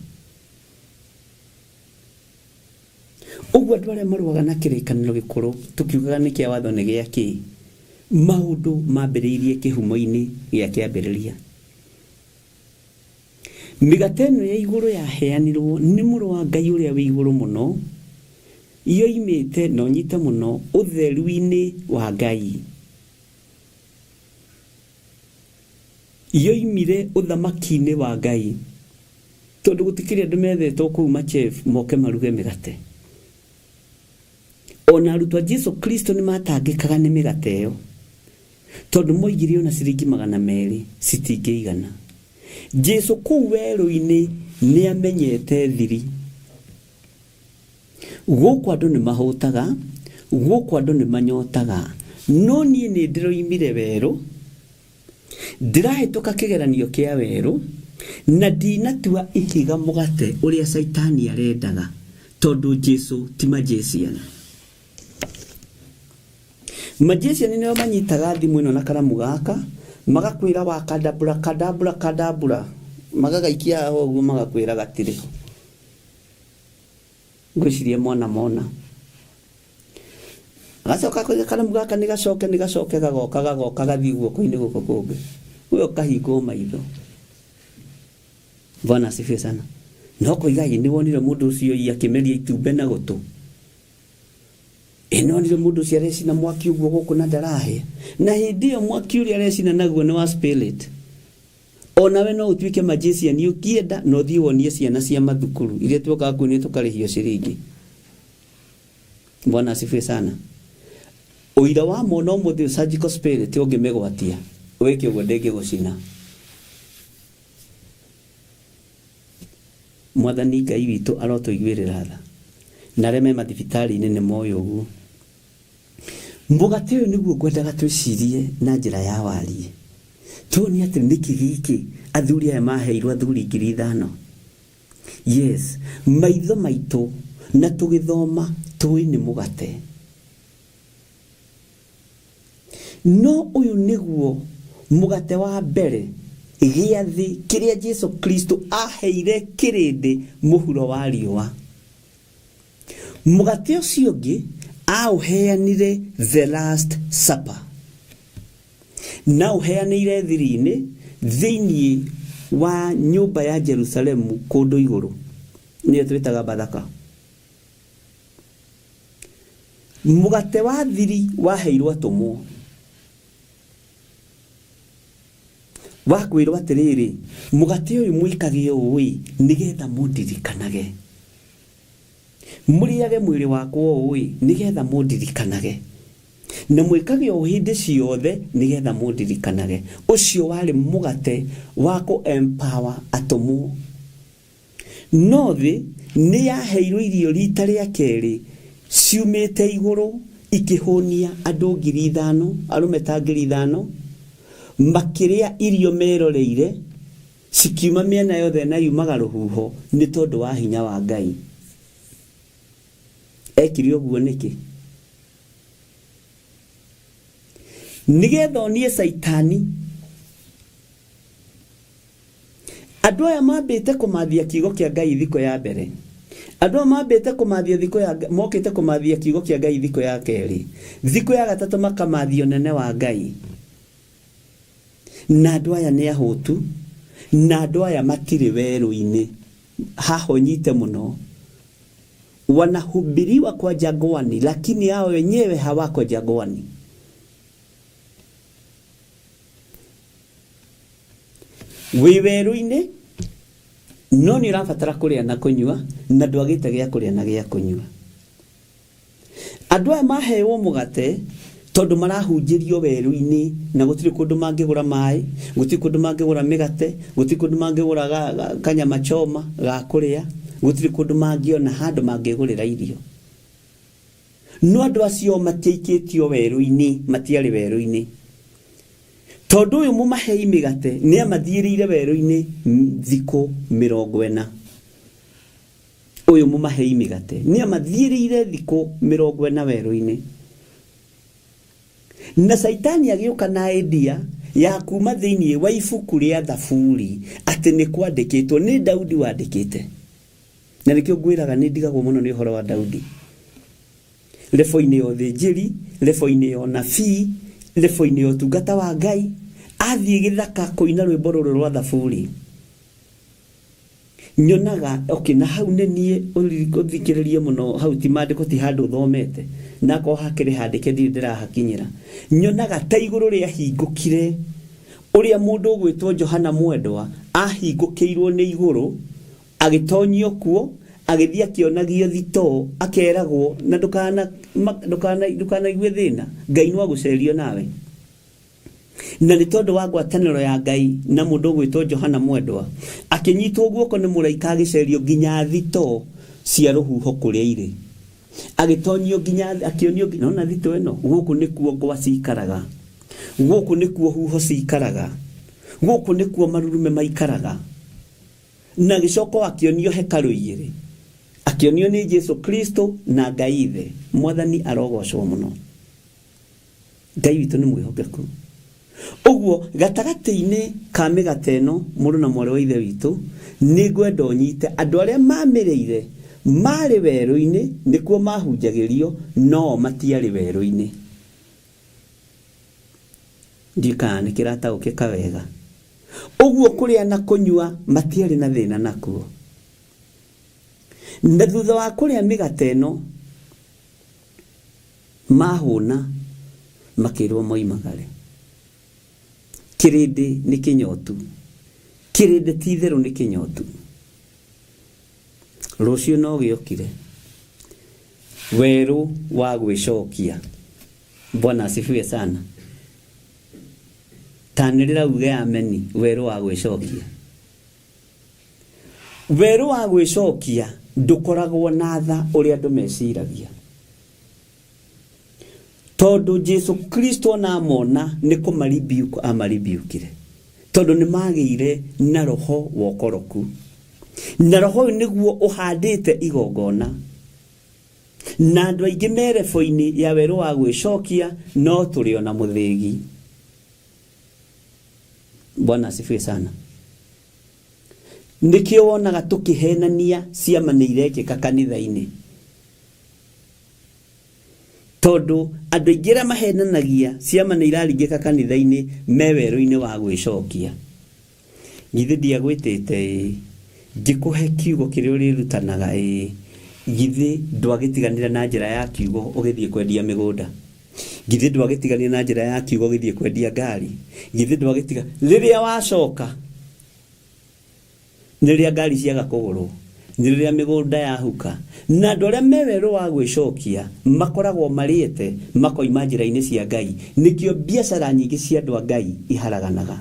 Uguo andu aria maruaga na kirikaniro gikuru tukiugaga ni kia watho ni gia ki maundu mambiriirie kihumo-ini gia kiambiriria. Migate ĩno ya iguru yaheanirwo ni muru wa Ngai uria wi iguru muno, iyo imite no nyite muno utheru-ini wa Ngai. Iyo imire uthamaki-ini wa Ngai, tondu gutikiri andu methetwo kuma chef moke maruge migate. Ona arutwo a Jesu Kristo ni matangikaga ni migate iyo, tondu moigire ona ciringi 200 citingĩigana. Jesu kuu werũ-ini ni amenyete thiri. Gũkũ andũ ni mahũtaga, gũkũ andũ ni manyotaga, no niĩ nĩ ndĩroimire werũ, ndĩrahĩtũka kĩgeranio kĩa werũ, na ndinatua ihiga mũgate ũrĩa Saitani arendaga, tondu Jesu ti magician. Magician nĩo manyitaga thimũ ĩno na karamu gaka, magakwĩra wa kadabura kadabura kadabura, magagaikia ũguo magakwĩra gatirĩ. Ngwĩciria mona gacoka kũrĩa karamu gaka nĩ gacoke gagoka gathiĩ guoko-inĩ gũkũ kũngĩ, ũyũ kahingwo maitho. Bwana asifiwe sana. No kũigai nĩ wonire mũndũ ũcio akĩmeria itumbĩ na gũtũ? Ĩno nĩ mũndũ ũcio arecina mwaki ũguo gũkũ na ndarahe, na hĩndĩ ĩyo mwaki ũrĩa arecina naguo nĩ wa spirit. Onawe no utuike magician ukienda no thiĩ wonie ciana cia mathukuru iria tuokaga kuo ni tukarĩhio ciringi. Bwana asifiwe sana. Uira wa mwana ũmũthĩ surgical spirit ũngĩmĩgwatia wĩke ũguo ndĩngĩgũcina. Mwathani Ngai witũ arotũiguĩrĩra tha, na arĩa me mathibitarĩ-inĩ nĩ moĩ ũguo. Mũgate ũyũ nĩguo ngwendaga twĩcirie na njĩra ya warie. Tuoni atĩ nĩkĩ gĩkĩ athuri aya maheirwo athuri 5,000. Yes, maitho maitũ na tũgĩthoma tũĩ nĩ mũgate. No ũyũ nĩguo mũgate wa mbere gĩathĩ kĩrĩa Jesu Kristo aheire kĩrĩndĩ mũhuro wa riũa. Mũgate ũcio ũngĩ aũheanire the last supper, na uheanĩire thiri-inĩ thĩinĩ wa nyũmba ya Jerusalemu kũndũ igũrũ, nĩyo twĩtaga Bathaka. Mũgate wa thiri waheirwo atũmwo, wakwĩrwo atĩrĩrĩ, mũgate ũyũ mwĩkage ũũ nĩgetha mũndirikanage, mũrĩage mwĩrĩ wakwa ũũ nĩgetha mũndirikanage, na mwĩkage o hĩndĩ ciothe nĩgetha mũndirikanage. Ũcio warĩ mũgate wa kũ empower atũmwo. No thĩ nĩ yaheirwo irio rita rĩa kerĩ ciumĩte igũrũ ikĩhũnia andũ 5,000, arũme ta 5,000, makĩrĩa irio meroreire, cikiuma mĩena yothe na yumaga rũhuho nĩ tondũ wa hinya wa Ngai. Ekire ũguo nĩkĩ? Nigetha onie Saitani andũ aya mambĩte kũmathia kiugo kĩa Ngai thikũ ya mbere, andũ aya mambĩte kũmathia mokĩte kũmathia kiugo kĩa Ngai thikũ ya kerĩ, thikũ ya gatatũ makamathia ũnene wa Ngai. Na andũ aya nĩ ahũtu, na andũ aya matirĩ werũ-inĩ. Haho nyite mũno, wanahubiriwa kwa jangwani lakini hao wenyewe hawako jangwani. Wĩ werũ-inĩ no nĩ ũrabatara kũrĩa na kũnyua, na ndwagĩte gĩa kũrĩa na gĩa kũnyua. Andũ aya maheo mũgate tondu marahunjirio werũ-inĩ, na gũtirĩ kũndũ mangĩgũra maĩ, gũtirĩ kũndũ mangĩgũra mĩgate, gũtirĩ kũndũ mangĩgũra kanyama choma ga kũrĩa, gũtirĩ kũndũ mangĩona handũ mangĩgũrĩra irio. No andũ acio matiaikĩtio werũ-inĩ, matiarĩ werũ-inĩ. Tondu ũyũ mũmahei mĩgate nĩ amathiĩrĩire werũ-inĩ thikũ 40. uyu mumahei migate ni amathirire thiko 40 werũ-inĩ na Saitani agĩũka na idea ya kuma thĩinĩ wa ibuku rĩa Thaburi atĩ nĩ kwandĩkĩtwo nĩ Daudi wandĩkĩte na nĩkĩo ngwĩraga nĩ ndigagwo mũno nĩ ũhoro wa Daudi lebo-inĩ ya ũthĩnjĩri, lebo-inĩ ya ũnabii, lebo-inĩ ya ũtungata wa Ngai athiĩ gĩthaka kũina rwĩmbo rũrũ rwa Thaburi nyonaga na hau nĩ niĩ ũthikĩrĩrie mũno hau ti maandĩko ti handũ thomete na ko hakĩrĩ handĩke ndĩrahakinyĩra nyonaga ta igũrũ rĩa hingũkire ũrĩa mũndũ ũgwĩtwo Johana Mwendwa ahingũkĩirwo nĩ igũrũ agĩtonyio kuo agĩthiĩ akĩonagio thito akeragwo na ndũkanaigue thĩna Ngai no agũcerio nawe na nĩ tondũ wa ngwatanĩro ya Ngai na mũndũ ũgwĩtwo Johana Mwendwa akĩnyitwo guoko nĩ mũraika agĩcerio nginya thito cia rũhuho kũrĩa irĩ agĩtonyio nginya akĩonio nona thito ĩno gũkũ nĩkuo ngwa cikaraga gũkũ nĩkuo huho cikaraga gũkũ nĩkuo marurume maikaraga na gĩcoko akĩonio hekalu igĩrĩ akĩonio nĩ Jesu Kristo na Ngai Ithe Mwathani arogocwo mũno Ngai witũ nĩ mwĩhokeku ũguo gatagatĩ-inĩ ka mĩgate ĩno mũrũ na mwarĩ wa Ithe witũ nĩ ngwenda ũnyite andũ arĩa mamĩrĩire marĩ werũ-inĩ nĩkuo mahunjagĩrio no matiarĩ werũ-inĩ ndikana kĩrataũkĩka wega ũguo kũrĩa na kũnyua matiarĩ na thĩna nakuo na thutha wa kũrĩa mĩgate ĩno mahũna makĩrwo moimagare kĩrĩndĩ nĩ kĩnyotu kĩrĩndĩ ti itherũ nĩ kĩnyotu rũciũ no gĩokire werũ wa gwĩcokia Bwana asifiwe sana tanĩrĩra uge ameni werũ wa gwĩcokia werũ wa gwĩcokia ndũkoragwo na tha ũrĩa andũ meciragia tondũ Jesu Kristo na mona nĩ kũmaribiuka amaribiukire tondũ nĩ magĩire na roho wokoroku na roho nĩguo ũhandĩte igongona na andũ aingĩ merebo-inĩ ya werũ wa gwĩcokia no tũrĩ ona mũthĩgi Bwana asifiwe sana nĩkĩo wonaga tũkĩhenania ciama nĩ irekĩka kanitha-inĩ tondũ andũ aingĩ arĩa mahenanagia ciama nĩ iraringĩka kanitha-inĩ me werũ-inĩ wa gwĩcokia githĩ ndiagwĩtĩte ngĩkũhe kiugo kĩrĩa ũrĩrutanaga githĩ ndwagĩtiganĩra na njĩra ya kiugo ũgĩthiĩ kwendia mĩgũnda githĩ ndwagĩtiganĩra na njĩra ya kiugo ũgĩthiĩ kwendia ngari githĩ ndwagĩtiga rĩrĩa wacoka rĩrĩa ngari ciaga kũgũrwo rĩrĩa mĩgũnda yahuka na andũ arĩa me werũ wa gwĩcokia makoragwo marĩete makoima njĩra-inĩ cia Ngai nĩkĩo biacara nyingĩ cia andũ a Ngai iharaganaga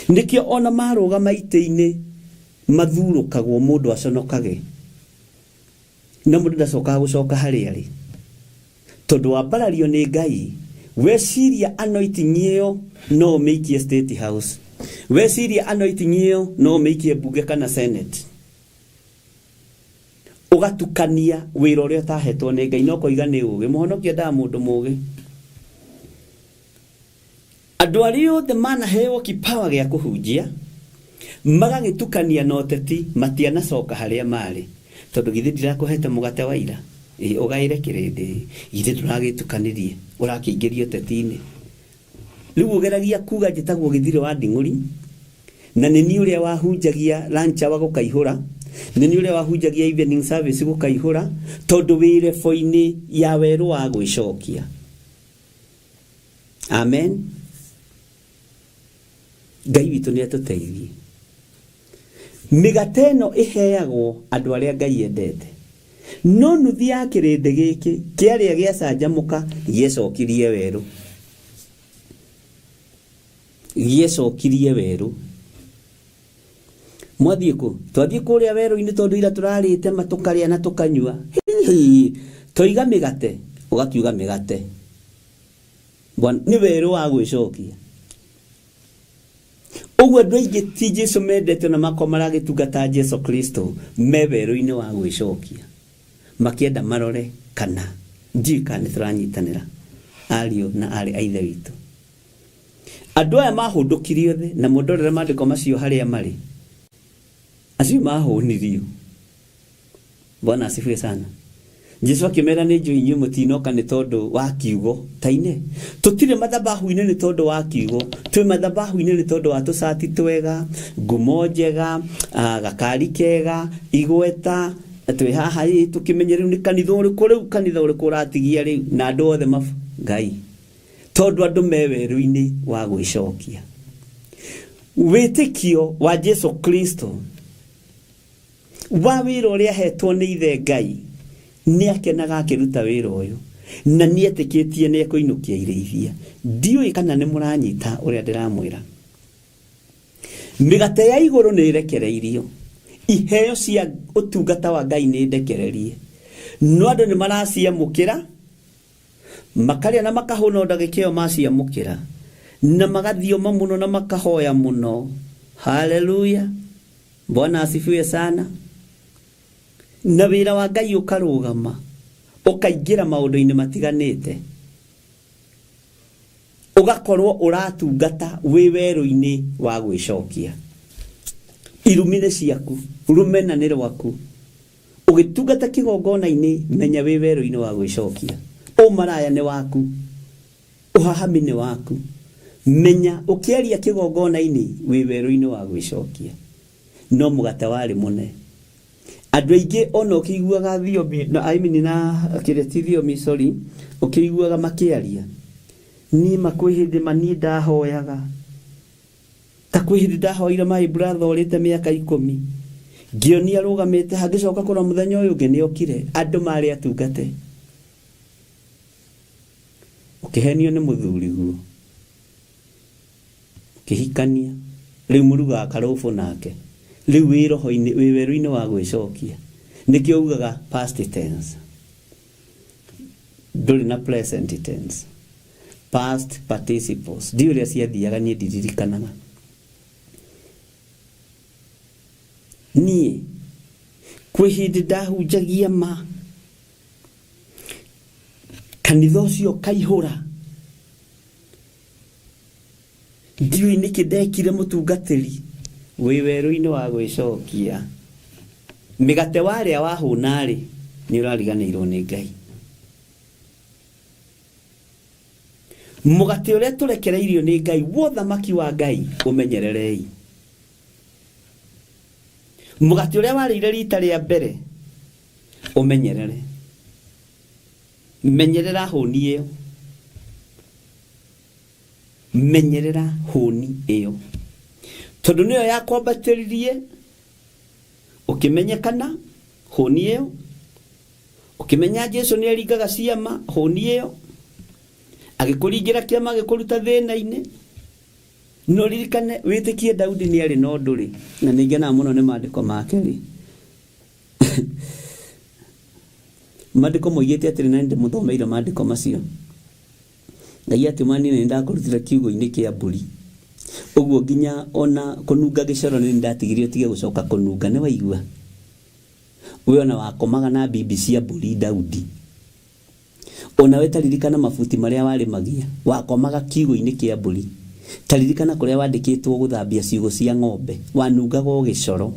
nĩkĩo ona marũgama itĩ-inĩ mathurũkagwo mũndũ aconokage na mũndũ ndacokaga gũcoka harĩa arĩ tondũ wambarario nĩ Ngai weciria anointing ĩyo no ũmĩikie State House weciria anointing ĩyo no ũmĩikie bunge kana Senate ugatukania wĩra ũrĩa ũtahetwo nĩ Ngai no kũiga nĩ ũgĩ mũhonokia nda mũndũ mũgĩ andũ arĩa othe manaheo kipawa gĩa kũhunjia magagĩtukania na ũteti matianacoka harĩa marĩ tondũ githĩ ndirakũhete mũgate wa ira ũgaĩre kĩrĩndĩ githĩ ndũragĩtukanĩrie ũrakĩingĩria ũteti-inĩ rĩu ũgeragia kuga njĩtagwo gĩthirĩ wa nding'ũri na nĩ niĩ ũrĩa wahunjagia lunch hour gũkaihũra nĩ niĩ ũrĩa wahunjagia evening service gũkaihũra tondũ wĩ lebo-inĩ ya werũ wa gwĩcokia amen Ngai witũ nĩ atũteithie mĩgate ĩno ĩheagwo andũ arĩa Ngai endete no nuthi ya kĩrĩndĩ gĩkĩ kĩarĩa gĩacanjamũka gĩecokirie werũ gĩecokirie werũ mwathiĩ kũ twathiĩ kũrĩa werũ-inĩ tondũ ira tũrarĩte matũkarĩa na tũkanyua toiga mĩgate ũgakiuga mĩgate nĩ werũ wa gwĩcokia Ogwo andũ aingĩ ti Jesu mendete na makomara gĩtungata Jesu Kristo mewerũ-inĩ wa gwĩcokia makĩenda marore kana njika nĩ tũranyitanĩra ariũ na arĩ a ithe witũ. Andũ aya mahũndũkirio thĩ na mũndorere maandĩko macio harĩa marĩ, acio mahũnirio. Bwana asifiwe sana. Jesu akĩmera nĩ njũĩ inyuĩ mũtinoka nĩ tondũ wa kiugo taine. Tũtirĩ mathabahu-inĩ nĩ tondũ wa kiugo, twĩ mathabahu-inĩ nĩ tondũ wa tũcati twega, ngumo njega, gakari kega, igweta, twĩ haha tũkĩmenye rĩu nĩ kanitha ũrĩkũ, rĩu kanitha ũrĩkũ ũratigia rĩu na andũ othe Ngai. Tondũ andũ me werũ-inĩ wa gwĩcokia. Wĩtĩkio wa Jesu Kristo wa wĩra ũrĩa ahetwo nĩ ithe Ngai nĩ akenaga akĩruta wĩra ũyũ na nĩ etĩkĩtie nĩ ekũinũkia irĩithia. Ndiũĩ kana nĩ mũranyita ũrĩa ndĩramwĩra. Mĩgate ya igũrũ nĩ ĩrekereirio, iheo cia ũtungata wa Ngai nĩ ndekererie, no andũ nĩ maraciamũkĩra makarĩa na makahũna ndagĩka ĩyo maciamũkĩra na magathioma mũno na makahoya mũno. Haleluya, Bwana asifiwe sana. Na wĩra wa Ngai ũkarũgama, ũkaingĩra maũndũ-inĩ matiganĩte, ũgakorwo ũratungata wĩ werũ-inĩ wa gwĩcokia. Irumi nĩ ciaku, rũmena nĩ rwaku. Ũgĩtungata kĩgongona-inĩ menya wĩ werũ-inĩ wa gwĩcokia. Ũmaraya nĩ waku, ũhahami nĩ waku. Menya ũkĩaria kĩgongona-inĩ wĩ werũ-inĩ wa gwĩcokia. No mũgate warĩ mũne. Andũ aingĩ ona ũkĩiguaga thiomi na thiomi ũkĩiguaga makĩaria, niĩ makwĩ hĩndĩ mani ndahoyaga, ta kwĩ hĩndĩ ndahoire my brother ũrĩte mĩaka 10, ngĩonia arũgamĩte hangĩcoka kũra mũthenya ũyũ ũngĩ nĩokire, andũ marĩ atungate. Ũkĩhenio nĩ mũthuri guo, ũkĩhikania, rĩu mũrugaga karũbũ nake, rĩu wĩ roho-inĩ wĩ werũ-inĩ wa gwĩcokia. Nĩkĩo ugaga past tense, ndũrĩ na present tense, past participles. Ndiũ ũrĩa ciathiaga niĩ ndiririkanaga. Niĩ kwĩ hĩndĩ ndahunjagia ma kanitha ũcio kaihũra, ndiũĩ nĩkĩ ndekire mũtungatĩri wĩ werũ-inĩ wa gwĩcokia. Mĩgate warĩa wahũna-rĩ nĩ ũrariganĩirwo nĩ Ngai. Mũgate ũrĩa tũrekereirio nĩ Ngai, wothamaki wa Ngai ũmenyererei. Mũgate ũrĩa warĩire rita rĩa mbere ũmenyerere. Menyerera hũni ĩyo, menyerera hũni ĩyo, tondũ nĩyo yakwambatĩririe ũkĩmenyekana hũni ĩyo, ũkĩmenya Jesu nĩ aringaga ciama hũni ĩyo, agĩkũringĩra kĩama agĩkũruta thĩna-inĩ. No ririkane wĩtĩkie Daudi nĩ arĩ na ũndũ-rĩ, na nĩ ngenaga mũno nĩ maandĩko make-rĩ. Maandĩko moigĩte atĩrĩ, na nĩ ndĩmũthomeire maandĩko macio. Ngai atĩma niĩ nĩ ndakũrutĩra kiugo-inĩ kĩa mbũri, ũguo nginya ona kũnunga gĩcoro nĩ ndatigirio tige gũcoka kũnunga. Nĩ waigua we ona wakomaga na bibi cia mbũri Daudi, ona we taririkana mabuti marĩa warĩmagia, wakomaga kiugo-inĩ kĩa mbũri. Taririkana kũrĩa wandĩkĩtwo gũthambia ciugũ cia ng'ombe, wanungaga o gĩcoro,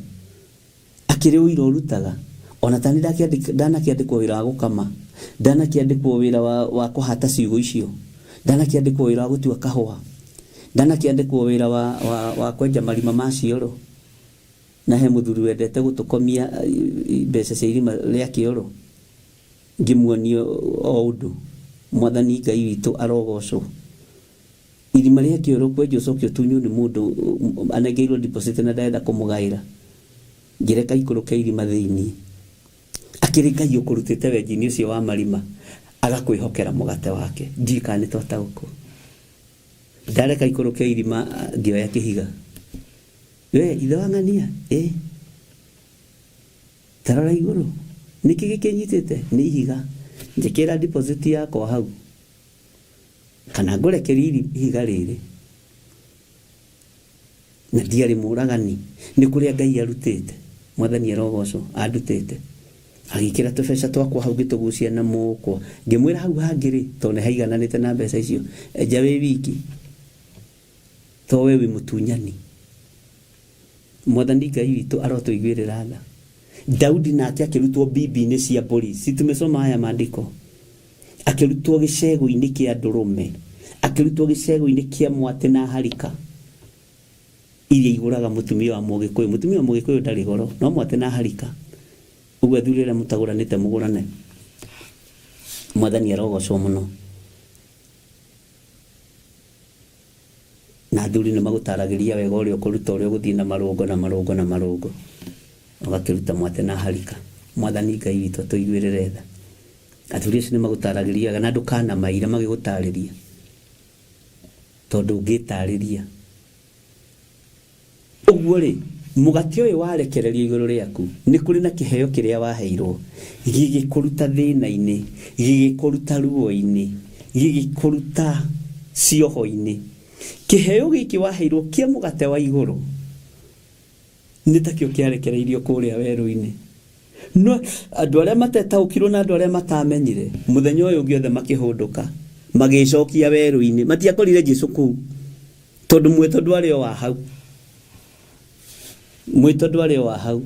akĩrĩ ũira ũrutaga. Ona tani ndanakĩandĩkwo wĩra wa gũkama, ndanakĩandĩkwo wĩra wa kũhata ciugũ icio, ndanakĩandĩkwo wĩra wa gũtua kahũa, ndanakĩandĩkwo wĩra wa kwenja marima ma cioro. Na he mũthuri wendete gũtũkomia mbeca cia irima rĩa kĩoro, ngĩmuonio o ũndũ. Mwathani Ngai witũ arogocwo. Irima rĩa kĩoro kwenja ũcoke ũtunywo nĩ mũndũ anengeirwo deposit na ndarenda kũmũgaĩra, ngĩreka ikũrũke irima thĩinĩ. Akĩrĩ Ngai ũkũrutĩte wenji-inĩ ũcio wa marima, agakwĩhokera mũgate wake. Njika nĩ twataũkwo. Ndareka ikũrũke irima, ngĩoya kĩhiga. We ithe wa ng'ania, tarora igũrũ, nĩkĩ gĩkĩnyitĩte? Nĩ ihiga. Njĩkĩra deposit yakwa hau, kana ngũrekeria ihiga rĩrĩ. na ndiarĩ mũragani. Nĩ kũrĩa Ngai arutĩte, Mwathani arogocwo andutĩte, agĩkĩra tũbeca twakwa hau ngĩtũgucia na mũkwa, ngĩmwĩra hau hangĩrĩ tondũ nĩ haigananĩte na mbeca icio, enja wĩ wiki to we wĩ mũtunyani. Mwathani Ngai witũ arotũiguĩrĩra tha. Daudi nake akĩrutwo bibi-inĩ cia mbũri, si tumesoma haya maandiko, akĩrutwo gĩcegũ-inĩ kĩa ndũrũme, akĩrutwo gĩcegũ-inĩ kĩa mwatĩ na harika iria igũraga mũtumia wa Mũgĩkũyũ. Mũtumia wa Mũgĩkũyũ ndarĩ goro, no mwatĩ na harika. Ũguo athuri arĩa mũtagũranĩte mũgũrane. Mwathani arogocwo mũno. Na athuri nĩ magũtaragĩria wega ũrĩa ũkũruta ũrĩa ũgũthiĩ na marũngo na marũngo na marũngo, ũgakĩruta mwatĩ na harika. Mwathani Ngai witũ atũiguĩrĩre tha. Athuri acio nĩ magũtaragĩria wega na ndũkanamaira magĩgũtarĩria, tondũ ũngĩtarĩria. Ũguo rĩ, mũgate ũyũ warekererio igũrũ rĩaku, nĩ kũrĩ na kĩheo kĩrĩa waheirwo gĩgĩkũruta thĩna-inĩ, gĩgĩkũruta ruo-inĩ, gĩgĩkũruta cioho-inĩ. Kĩheo gĩkĩ waheirwo kĩa mũgate wa igũrũ nĩ takĩo kĩarekereirio kũrĩa werũ-inĩ. No andũ arĩa matetaũkirwo na andũ arĩa matamenyire, mũthenya ũyũ ũngĩ othe makĩhũndũka magĩcokia werũ-inĩ, matiakorire Jesũ kũu, tondũ mwĩto ndwarĩ o wa hau. Mwĩto ndwarĩ o wa hau.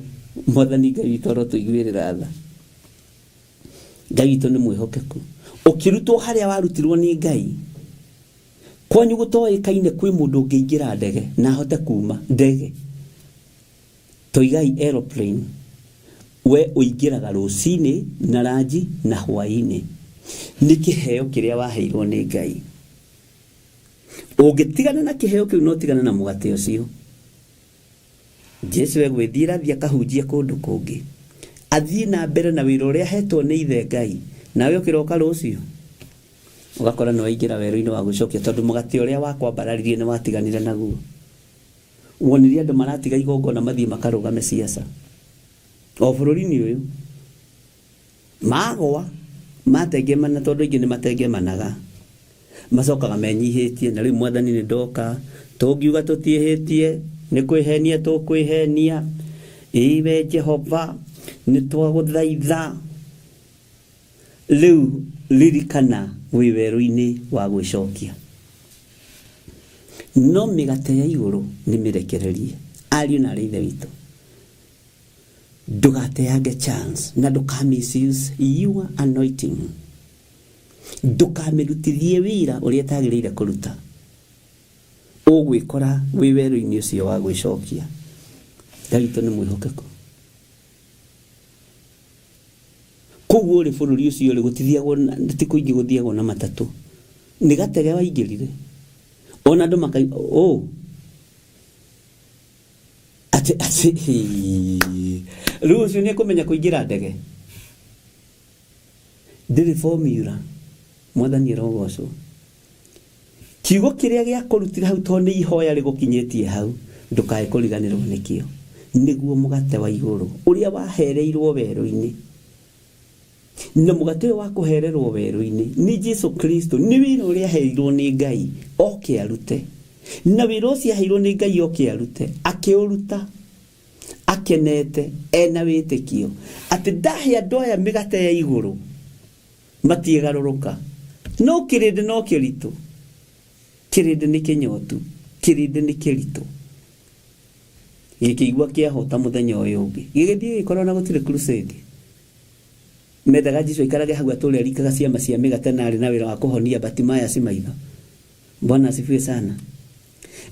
Mwathani Ngai witũ arotũiguĩrĩra tha. Ngai witũ nĩ mwĩhokeku. Ũkĩrutwo harĩa warutirwo nĩ Ngai, kwanyu gũtoĩkaine kwĩ mũndũ ũngĩingĩra ndege na ahote kuma ndege. Toigai aeroplane, we ũingĩraga rũcinĩ na ranji na hwaĩ-inĩ. Nĩ kĩheo kĩrĩa waheirwo nĩ Ngai. Ũngĩtigana na kĩheo kĩu no tigana na mũgate ũcio. Jesu egwĩthiĩ athiĩ akahunjia kũndũ kũngĩ, athiĩ na mbere na wĩra ũrĩa ahetwo nĩ Ithe Ngai, nawe ũkĩroka rũciũ ũgakora nĩ waingĩra werũ-inĩ wa gwĩcokia, tondũ mũgate ũrĩa wakwambararirie nĩ watiganire naguo. Wonire andũ maratiga igongona mathiĩ makarũgame ciaca o bũrũri-inĩ ũyũ, magwa matengemana, tondũ aingĩ nĩ matengemanaga, macokaga menyihĩtie. Na rĩu Mwathani nĩ ndoka, tũngiuga tũtiĩhĩtie nĩ kwĩhenia tũkwĩhenia, iwe Jehova nĩ twagũthaitha. Rĩu ririkana wĩ werũ-inĩ wa gwĩcokia. No mĩgate ya igũrũ nĩ mĩrekererie. Ariũ na aarĩ a Ithe witũ, ndũgateange chance na ndũka-misuse your anointing. Ndũkamĩrutithie wĩra ũrĩa ĩtagĩrĩire kũruta. Ũgwĩkora wĩ werũ-inĩ ũcio wa gwĩcokia. Ngai witũ nĩ mwĩhokeku. Koguo ũrĩ bũrũri ũcio rĩ, ti kũingĩ gũthiagwo na matatũ, nĩ gatege waingĩrire. Ona andũ makai rĩu ũcio nĩ kũmenya kũingĩra ndege. Ndĩrĩ formula. Mwathani arogocwo. Kiugo kĩrĩa gĩakũrutire hau tondũ nĩ ihoya rĩgũkinyĩtie hau, ndũkae kũriganĩrwo nĩkĩo. Nĩguo mũgate wa igũrũ ũrĩa wahereirwo werũ-inĩ. Na mũgate ũyũ wa kũhererwo werũ-inĩ nĩ Jesũ Kristo, nĩ wĩra ũrĩa aheirwo nĩ Ngai oke arute. Na wĩra ũcio aheirwo nĩ Ngai oke arute, akĩũruta akenete, ena wĩtĩkio atĩ ndahe andũ aya mĩgate ya igũrũ matiĩgarũrũka. No kĩrĩndĩ no kĩritũ, kĩrĩndĩ nĩ kĩnyotu, kĩrĩndĩ nĩ kĩritũ. Gĩkĩigua kĩahota mũthenya ũyũ ũngĩ, gĩgĩthiĩ gĩkorwo na gũtirĩ crusade. Methaga Jesũ aikarage hau atũrĩa arikaga ciama cia mĩgate na arĩ na wĩra wa kũhonia Batimaya maitho. Bwana asifiwe sana.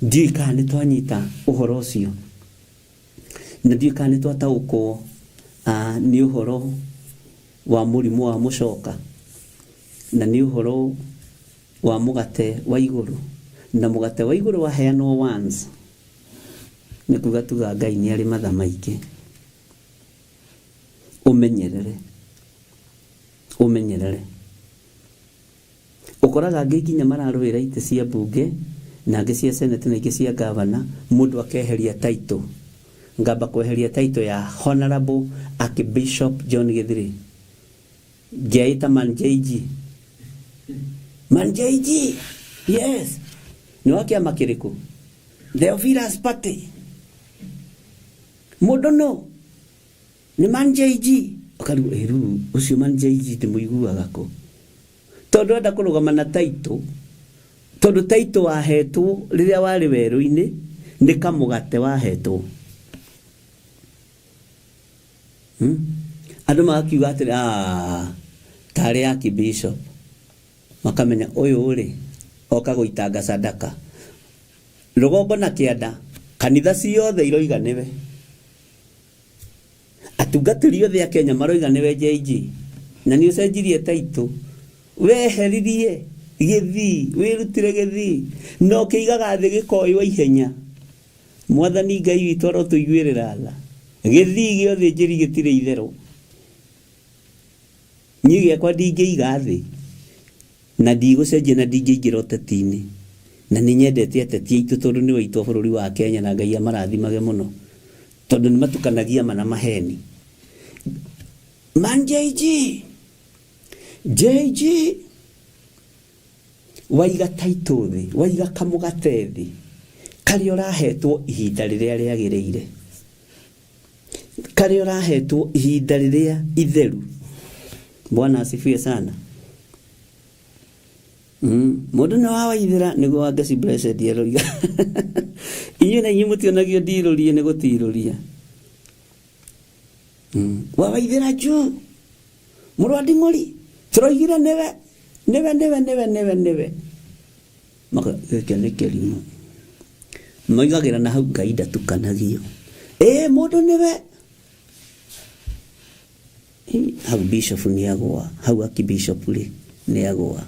Ndiũĩ kana nĩ twanyita ũhoro ũcio, na ndiũĩ kana nĩ twataũkwo nĩ ũhoro wa mũrimũ wa mũcoka, na nĩ ũhoro wa mũgate wa igũrũ. Na mũgate wa igũrũ waheanwo once, nĩ kuga tuga Ngai nĩ arĩ matha maingĩ. Ũmenyerere, ũmenyerere. Ũkoraga angĩ nginya mararũĩra itĩ cia mbunge na angĩ cia senate na ingĩ cia gavana, mũndũ akeheria title. Ngamba kweheria title ya Honorable Archbishop John Githiri, ngeita Manjeiji. Manjeiji, yes. Nĩ wa kĩama kĩrĩkũ? Theophilus Pate Modono ni manjeiji akaru eru ucio manjeiji te muiguaga ko tondu enda kurugama na taito tondu taito wahetwo riria wari weru-ini ni kamugate wahetwo andu magakiuga atiri tari ya kibishop makamenya uyu uri oka guitanga sadaka rugongo na kianda kanitha ciothe iroiga niwe atungatiri othe a Kenya maroiga niwe JG na ni ucenjirie taito weheririe githii wirutire githii no kiigaga thi gikoi wa ihenya mwathani Ngai witu aro tuiguirira tha githii giothe njiri gitire ithero nyige kwa ndingeiga thi na ndigucenjia na ndingeigira ũteti-inĩ na nĩ nyendete ateti aitũ tondũ nĩ waitũ bũrũri wa Kenya na Ngai amarathimage mũno tondũ nĩ matukanagia mana maheni man JG waiga taito thi waiga kamugate thi kari ũrahetwo ihinda rĩrĩa rĩagĩrĩire kari ũrahetwo ihinda rĩrĩa itheru. Bwana asifiwe sana. Mundu na wa waithira nigo wa Gasi blessed yeroiga inyu na inyu mutionagio ndirorie ni gutiroria wa waithira ju murwadi ngori turoigira newe maka kene kelimo moigagira na hau Ngai tukanagio mundu newe hau bishop ni agwa hau akibishop ri ni agwa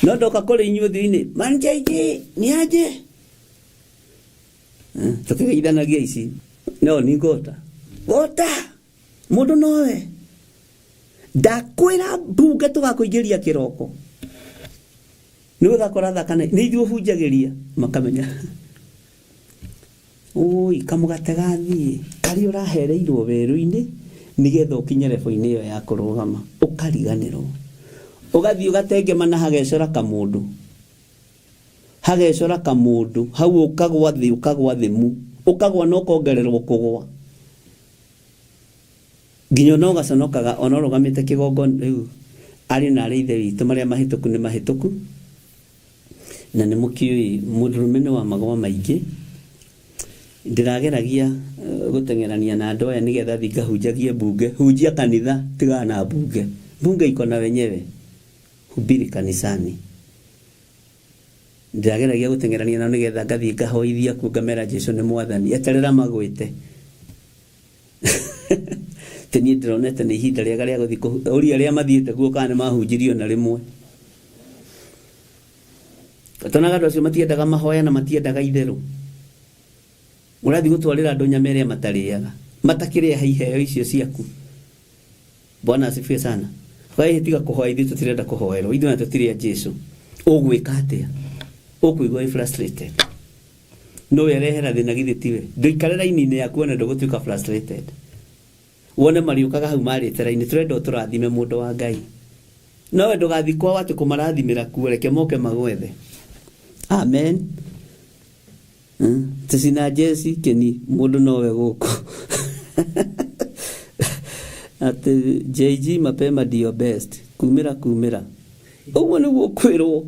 no ndoka kore inyu thini manjeje ni aje tukigeithanagia ici no ni gota mundu nowe ndakwira mbunge tugakuingiria kiroko ni uthakora thakane ni ithuĩ bunjagiria makamenya oi kamugate gathii kari urahereirwo weru-ini nigetha ukinye level-ini iyo ya kurugama ukariganirwo ugathii ugatengemana hagecora kamundu hau ukagwa thimu ukagwa no kongererwo kugwa nginya no gaconokaga ona rugamite kigongo riu ari na ithe witu maria mahituku ni mahituku na ni mukiui mudurumene wa magoma maingi ndirageragia gutengerania na andu aya nigetha thinga hunjagie bunge hunjia kanitha tiga na bunge iko na wenyewe hubiri kanisani ndirageragia gutengerania na nigetha ngathii ngahoithia kungamera Jesu ni mwathani eterera magwite teni ndronete ni ihinda rĩega rĩa guthii uria ria mathiite guo kana mahunjirio na rimwe tonaga andu acio matiendaga mahoya na matiendaga itheru murathi gutwarira andu nyamere matariaga matakiria iheo icio ciaku. Bwana asifiwe sana. Kai tiga kuhoya ithu tutirenda kuhoerwo ithu na tutiria Jesu ugwika atia ukuigwa frustrated no yerehera thina githitiwe ndoikare raini-ini yaku ona ndugutuika frustrated wone mariukaga hau marite raini turenda turathime mundu wa Ngai no we ndugathikwa watu kumarathimira kuoreke moke magwethe amen. Tisina Jesi keni mundu nowe guku ati JG mapema dio best kumira uguo niguo kwirwo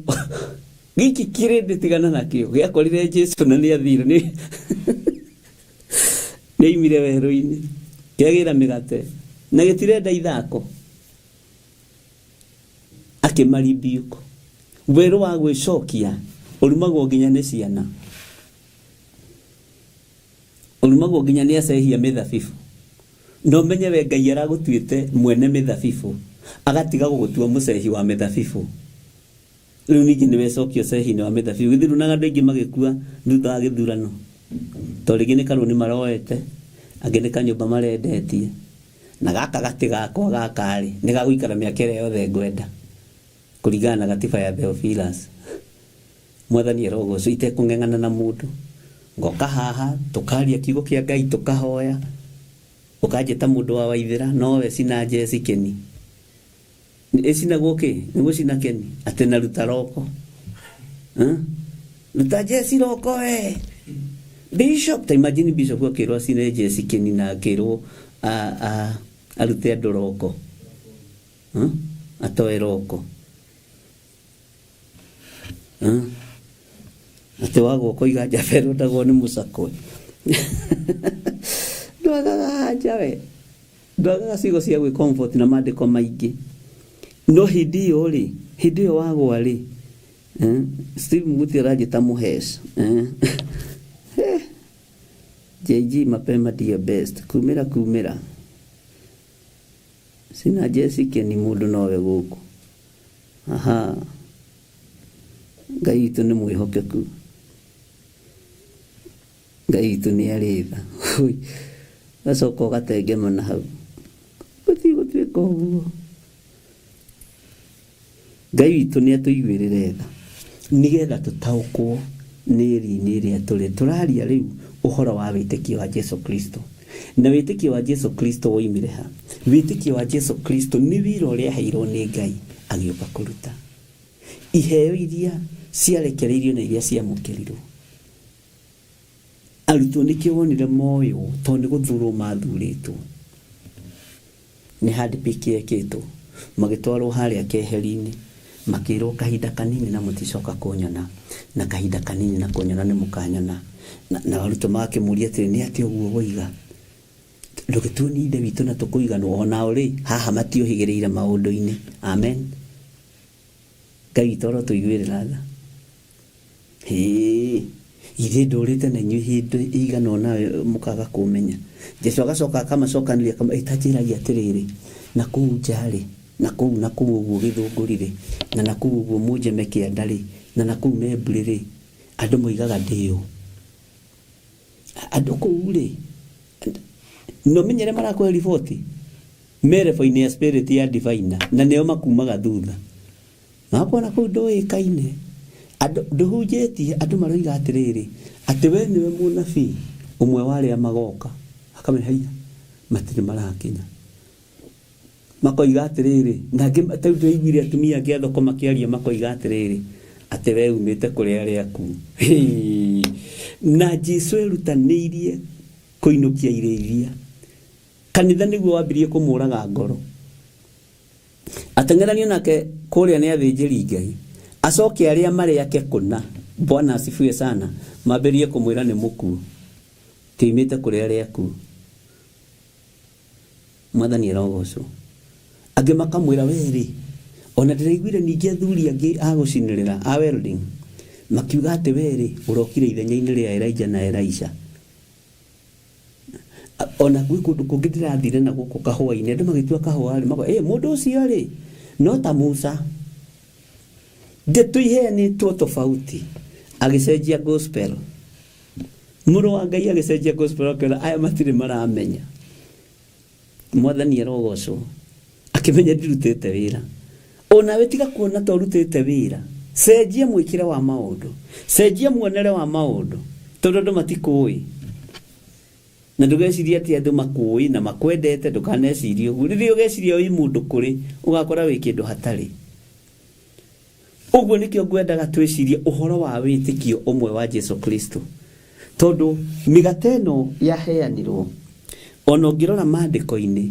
giki kirende tigana nakio giakorire Jesu na ni athire ni imire weru-ini kiagira migate na gitirenda ithako akimaribiuko weru wa gwicokia urumagwo nginya ni ciana urumagwo nginya ni acehia mithabibu no menye we Ngai aragutuite mwene mithabibu agatiga gugutua mucehi wa mithabibu riu ningi ni wecokio cehi-ini wa mithabibu githiru na andu aingi magikua thutha wa githurano to rigi ni karuni maroete angi ni kanyumba marendetie na gaka gati gakwa gakari ni gaguikara miaka ĩrĩa yothe ngwenda kuringana na gatiba ya Theophilus mwathani erogoco itekung'eng'ana na mundu ngoka haha tukaria kiugo kia Ngai tukahoya ukajeta mundu wa waithira nowe sina Jesi keni esina goke ngo sina keni atena rutaroko ruta Jesi roko Bishop, ta imagine Bishop akirwo cine Jesse Kenina akirwo arute andũ roko atoe roko ate wago koiga Jafero ndagwo nĩ mũcakwe ndwagaga haja we ndwagaga cigo cia gwĩ comfort na mandĩko maingĩ no hĩndĩ ĩyo rĩ hĩndĩ ĩyo wagwa rĩ Steve Muti arajĩta mũheci JG mapema ndio best kumĩra sina Jessica ni mũndũ nowe gũkũ aha Ngai witũ nĩ mwĩhokeku Ngai witũ nĩ arĩtha gacoka ũgatengema na hau gũtuĩka ũguo Ngai witũ nĩ atũiguĩrĩre tha nĩgetha tũtaũkwo nĩri-inĩ ĩrĩa tũraria rĩu ũhoro wa wĩtĩkio wa Jesu Kristo na wĩtĩkio wa Jesu Kristo woimire ha wĩtĩkio wa Jesu Kristo nĩ wĩra ũrĩa aheirwo nĩ Ngai agĩũka kũruta iheo iria ciarekereirio na iria ciamũkĩrirwo arutwo nĩkĩo wonire moyo tondũ nĩ gũthurwo mathurĩtwo nĩ handpick yekĩtwo magĩtwarwo harĩa keheri-inĩ makĩrwo kahinda kanini na mũticoka kũnyona na kahinda kanini na kũnyona nĩ mũkanyona na arutwo makĩmũria atĩrĩ nĩ atĩ ũguo woiga ndũgĩtuonie ithe witũ na tũkũiganwo ona ũrĩ haha matiohĩgĩrĩire maũndũ-inĩ amen Ngai witũ arotũiguĩrĩra tha ithe ndũrĩte na inyuĩ hĩndĩ ĩigana nawe mũkaga kũmenya Jesu agacoka akamacokanĩria ĩtanjĩragia atĩrĩrĩ na kũu njarĩ na kũu ũguo gĩthũngũrire na kũu ũguo mũnjeme kĩandarĩ na kũu membũrĩrĩ andũ moigaga ndĩyo andũ kũu rĩ no menyere marakũhe riboti merebo-inĩ ya spirit ya divine na nĩo makumaga thutha nakona kũu ndũĩkaine andũ ndũhunjĩtie andũ maroiga atĩrĩrĩ atĩ we nĩwe mũnabii ũmwe wa arĩa magoka akamenya haiya matirĩ marakinya makoiga atĩrĩrĩ na angĩ tũiguire atumia angĩ a thoko makĩaria makoiga atĩrĩrĩ atĩ we umĩte kũrĩ arĩa akuũ na Jesu erutanĩirie kũinũkia irĩithia kanitha nĩguo wambirie kũmũraga ngoro ateng'eranio nake kũrĩa nĩ athĩnjĩri Ngai acoke arĩa marĩ ake kũna Bwana asifiwe sana mambĩrie kũmwĩra nĩ mũkuũ tĩimĩte kũrĩ arĩa akuũ Mwathani arogocwo angĩ makamwĩra weri ona ndĩraiguire ningĩ athuri angĩ agũcinĩrĩra a welding makiuga atĩ weri ũrokire ithenya-inĩ rĩa Elijah na Elisha ona gwĩ kũndũ kũngĩ ndĩrathire na gũkũ kahũa-inĩ andũ magĩtua kahũa rĩ makoiga mũndũ ũcio rĩ no ta Musa ndĩtũiheanĩtwo tofauti agĩcenjia gospel mũrũ wa Ngai agĩcenjia gospel akĩra aya matirĩ maramenya Mwathani arogocwo akĩmenya ndirutĩte wĩra ona we tiga kuona to rutĩte wĩra cenjia mwĩkĩre wa maũndũ cenjia muonere wa maũndũ tondũ andũ matikũĩ na ndũgecirie atĩ andũ makũĩ na makwendete ndũkanecirie ũguo rĩrĩa ũgeciria wĩ mũndũ kũrĩ ũgakora wĩ kĩndũ hatarĩ ũguo nĩkĩo ngwendaga twĩcirie ũhoro wa wĩtĩkio ũmwe wa Jesu Kristo tondũ mĩgate ĩno yaheanirwo ona ũngĩrora maandĩko-inĩ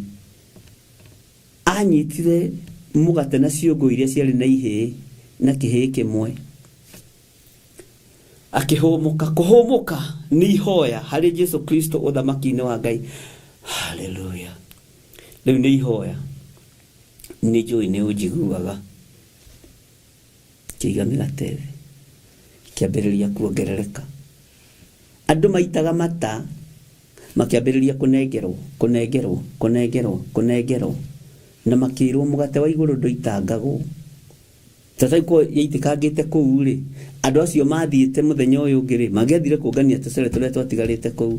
anyitire mũgate na ciũngũ iria ciarĩ na ihĩĩ na kĩhĩĩ kĩmwe kũhũmũka nĩ ihoya harĩ Jesu Kristo ũthamaki-inĩ wa Ngai haleluya rĩu nĩ ihoya nĩ njũĩ nĩ ũnjiguaga kĩiga mĩgate thĩ kĩambĩrĩria kuongerereka andũ maitaga mata makĩambĩrĩria kũnengerwo na makĩrwo mũgate wa igũrũ ndũitangagwo tataiko yaitikangĩte kũu rĩ andũ acio mathiĩte mũthenya ũyũ ũngĩ rĩ mangĩathire kũngania tũcere tũrĩa twatigarĩte kũu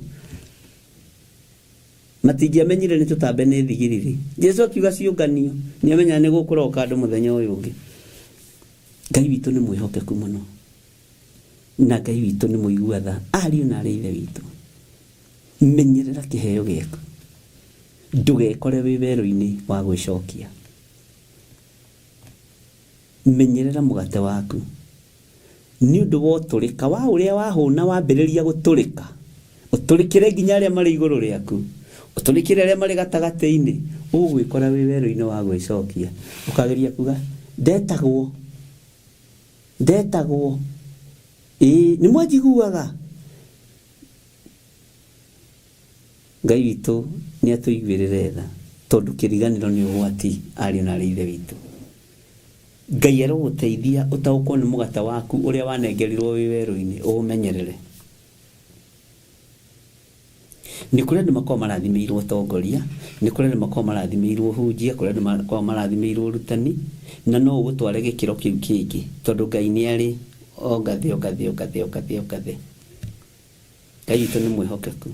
matingĩamenyire nĩ tũtambe nĩ thigiriri Jesu akiuga ciũnganio nĩ amenya nĩ gũkũroka andũ mũthenya ũyũ ũngĩ Ngai witũ nĩ mwĩhokeku mũno na Ngai witũ nĩ mũigua tha ariũ na arĩ ithe witũ menyerera kĩheo gĩaku ndũgekore wĩ werũ-inĩ wa gwĩcokia menyerera mũgate waku nĩ ũndũ wa ũtũrĩka wa ũrĩa wahũna wambĩrĩria gũtũrĩka uturikire nginya aria mari iguru riaku, uturikire aria mari gatagati-ini, ugwikora wi weru-ini wa gwicokia, ukageria kuga ndetagwo ni mwajiguaga. Ngai witu ni atuigwirire tha tondu kiriganiro ni ugwati ari na ri ithe witu. Ngai aroguteithia utaukwo ni mugata waku uria wanengerirwo wi weru-ini umenyerere. Ni kuri andu makorwo marathimirwo tongoria, ni kuri andu makorwo marathimirwo hunjia, kuri andu makorwo marathimirwo rutani, na no ugutware gikiro kiu kingi tondu Ngai ni ari ongathe. Ngai witu ni mwihokeku.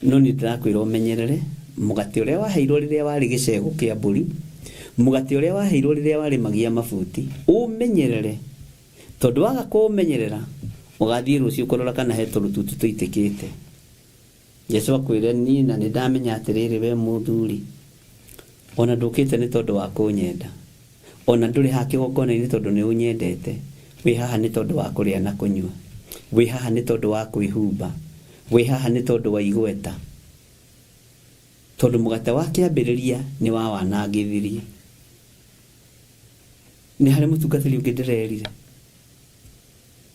No ni ndirakwira umenyerere mugati uria waheirwo riria wari gicego kia mburi, mugati uria waheirwo riria wari magia mabuti, umenyerere tondu waga kuumenyerera ugathie rucio kurora kana he turututu tuitikite. Yesu akwire ni na ni ndamenya atiriri we muthuri, ona ndukite ni tondu wa kunyenda, ona nduri ha kigongona ni tondu ni unyendete, wi haha ni tondu wa kuria na kunyua, wi haha ni tondu wa kwihumba, wi haha ni tondu wa igweta, tondu mugate wa kiambiriria ni wa wanangithirie. Ni hari mutungatiri ungi ndirerire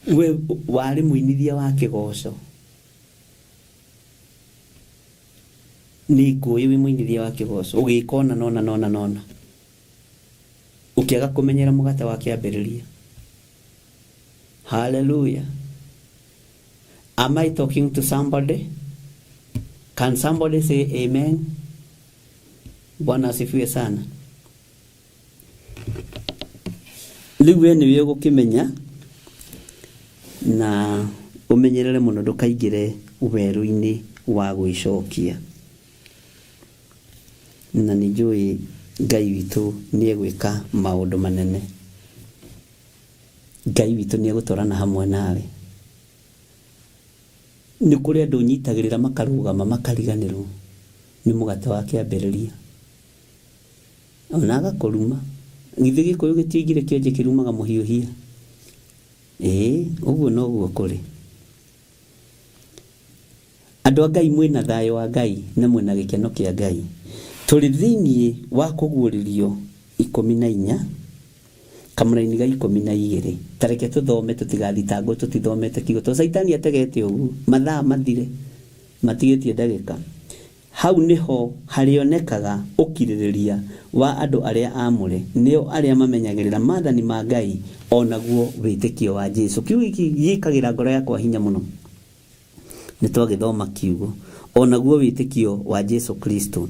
we wari muinithia wa kigoco, ni ngui wi muinithia wa kigoco ugikona nona ukiaga kumenyera mugate wa kiambiriria. Hallelujah. Am I talking to somebody? Can somebody say amen? Bwana asifiwe sana. Liwe ni wiyo gukimenya na umenyerere muno ndukaingire uberu-ini wa gwicokia. Na nijui Ngai witu ni egwika maundu manene. Ngai witu ni egutwarana hamwe nawe. Ni kuri andu nyitagirira makarugama makariganirwo ni mugate wa kiambiriria, ona agakuruma ngithi gikuyu gitiigire kionje kirumaga muhiuhia. Uguo noguo kuri andu a Ngai mwina thayo wa Ngai na mwina gikeno kia Ngai. Turi thiini wa kuguririo 14 kamuraini ga 12. Tareke tuthome tutigathitangwo tutithomete kigo to Saitani ategete ugu mathaa mathire matigetie ndagika. Hau niho harionekaga ukiririria wa andu aria amure, nio aria mamenyagirira maathani ma Ngai onaguo witikio wa Jesu. Kiugo giki gikagira ngoro yakwa hinya muno. Nitwagithoma kiugo onaguo witikio wa Jesu Kristo.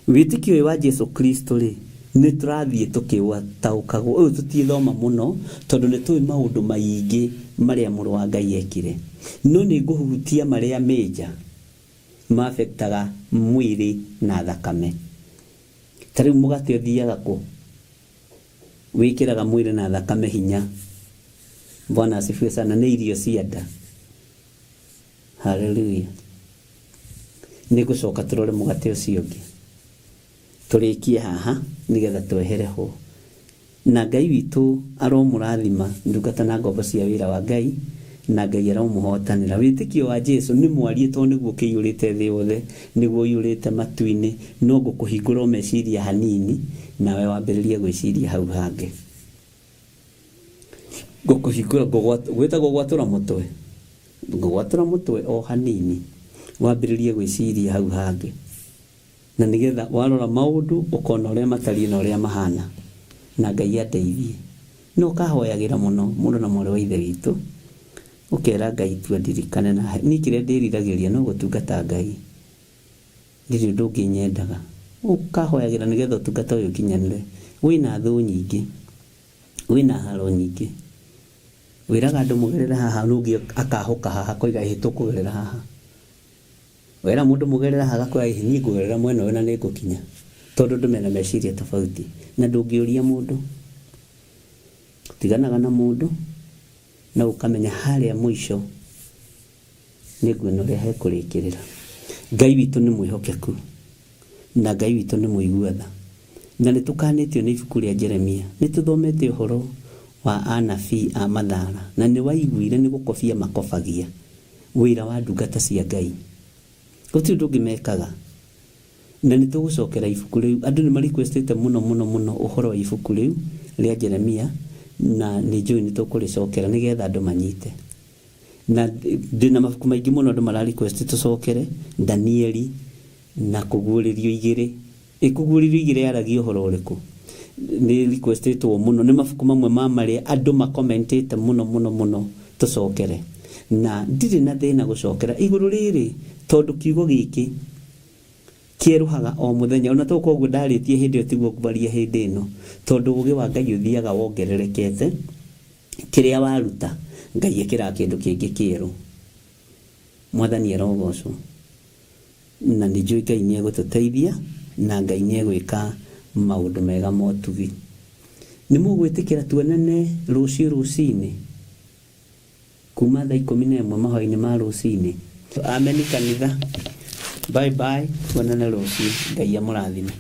Witikio wa Jesu Kristo ri ni turathie tukiwataukago uyu tutithoma muno tondu ni tui maundu maingi maria muru wa Ngai ekire, no ni nguhutia maria meja mafektaga mwiri na thakame. Tari mugate uthiaga ku wikiraga mwiri na thakame hinya. Bwana asifiwe sana. Ni irio cia nda. Hallelujah. Ni gucoka turore mugate ucio ungi turikie haha nigetha twehere ho. Na Ngai witu aromurathima ndungata na ngombo cia wira wa Ngai, na Ngai aromuhotanira. Witikio wa Jesu ni mwarie to niguo kiyurite thi yothe, niguo yurite matu-ini, no gukuhingura meciria hanini nawe wambiririe gwiciria hau hange. Gukuhingura gwetagwo gwatura mutwe o hanini wambiririe gwiciria hau hange, na nigetha warora maundu ukona uria matari na uria mahana, na Ngai ateithie. No kahoyagira muno mundu na mwari wa ithe witu ukera Ngai tu adirikane na ni kire ndiriragiria no gutungata Ngai ndiri ndungi nyendaga. Ukahoyagira nigetha utungata uyu kinyanire. Wina thu nyingi, wina haro nyingi, wiraga andu mugerera haha nungi akahoka haha koiga hitukugerera haha. Wera mundu mugerera haga kwa ni ngugerera mwena wena ni gukinya tondu ndumena meciria tofauti, na ndungiuria mundu tiganaga na mundu na ukamenya haria mwisho niguo noria hekurikirira. Ngai witu ni mwihokeku na Ngai witu ni muiguatha, na nitukanitio ni ibuku ria Jeremia. Nituthomete uhoro wa anabii a mathara, na ni waiguire ni gukofia makofagia wira wa ndungata cia Ngai. gũtirĩ ũndũ ũngĩmekaga na nĩ tũgũcokera ibuku rĩu. Andũ nĩ ma-requestĩte mũno ũhoro wa ibuku rĩu rĩa Jeremia, na nĩ njũĩ nĩ tũkũrĩcokera nĩgetha andũ manyite. Na ndĩna mabuku maingĩ mũno andũ mara-request tũcokere, Danieli na Kũguũrĩrio 2. Kũguũrĩrio 2 yaragia ũhoro ũrĩkũ? Nĩ requestĩtwo mũno, nĩ mabuku mamwe marĩa andũ makomentĩte mũno tũcokere, na ndirĩ na thĩna gũcokera igũrũ rĩrĩ, tondũ kiugo gĩkĩ kĩeruhaga o mũthenya. Ona to koguo ndarĩtie hĩndĩ ĩyo tiguo ngwaria hĩndĩ ĩno, tondũ ũũgĩ wa Ngai ũthiaga wongererekete. Kĩrĩa waruta Ngai ĩkĩraga kĩndũ kĩngĩ kĩerũ. Mwathani arogocwo, na nĩ njũĩ Ngai nĩ egũtũteithia na Ngai nĩ egwĩka maũndũ mega ma ũtugi. Nĩ mũgwĩtĩkĩra tuonane rũciinĩ kuma thaa 11 mahoya-inĩ ma rũciinĩ. Amen kanitha. Bye bye, tuonane rũciũ. Ngai amũrathime.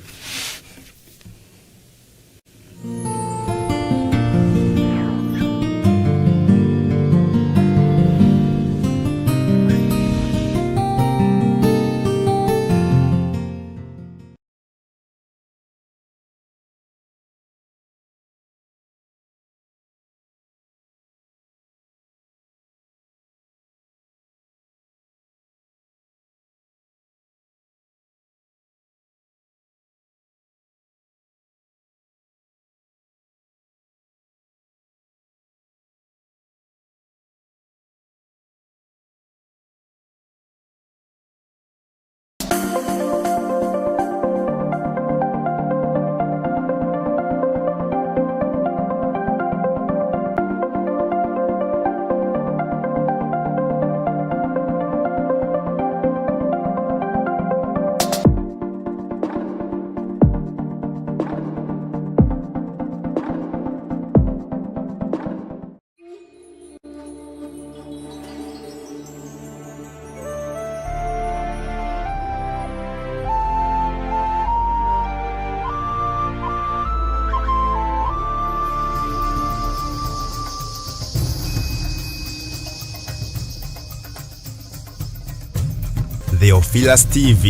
Theophilus TV,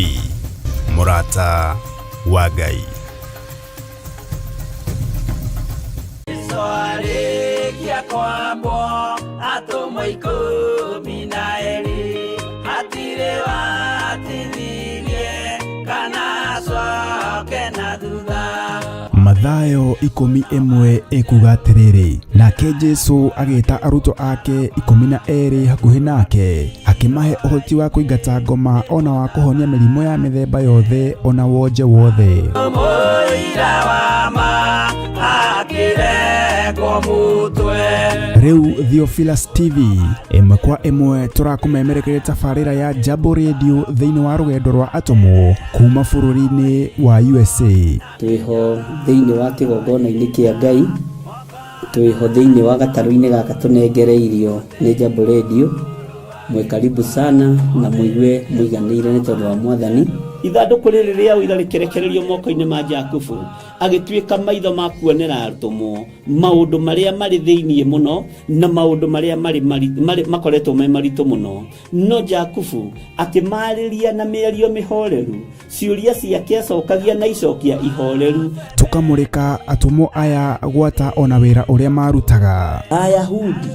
Murata wa Ngai. Soarekia kwambo atumwa 12 atire watithirie kana coke na thutha. Mathayo 11 ekuga atĩrĩrĩ, nake Jesu agĩta arutwo ake 12 hakuhĩ nake, akĩmahe ũhoti wa kũingata ngoma ona wa kũhonia mĩrimũ ya mĩthemba yothe ona wonje wothe. Rĩu Theophilus TV ĩmwe kwa ĩmwe tũrakũmemerekeria tabarĩra ya Jambo Radio thĩinĩ wa rũgendo rwa atũmwo kuma bũrũri-inĩ wa USA. Twĩho thĩinĩ wa kĩgongona-inĩ kĩa Ngai, twĩho thĩinĩ wa gatarũ-inĩ gaka tũnengereirio nĩ Jambo Radio. Mwe karibu sana na mũigue mũiganĩire nĩ tondũ wa Mwathani. Ithandũkũ rĩrĩ rĩa ũira rĩkĩrekererio moko-inĩ ma Jakubu, agĩtuĩka maitho ma kuonera arutwo maũndũ marĩa marĩ thĩinĩ mũno na maũndũ marĩa makoretwo me maritũ mũno. No Jakubu akĩmarĩria na mĩario mĩhoreru, ciũria ciake acokagia na icokia ihoreru. Tũkamũrĩka atũmwo aya gwata ona wĩra ũrĩa marutaga. Ayahudi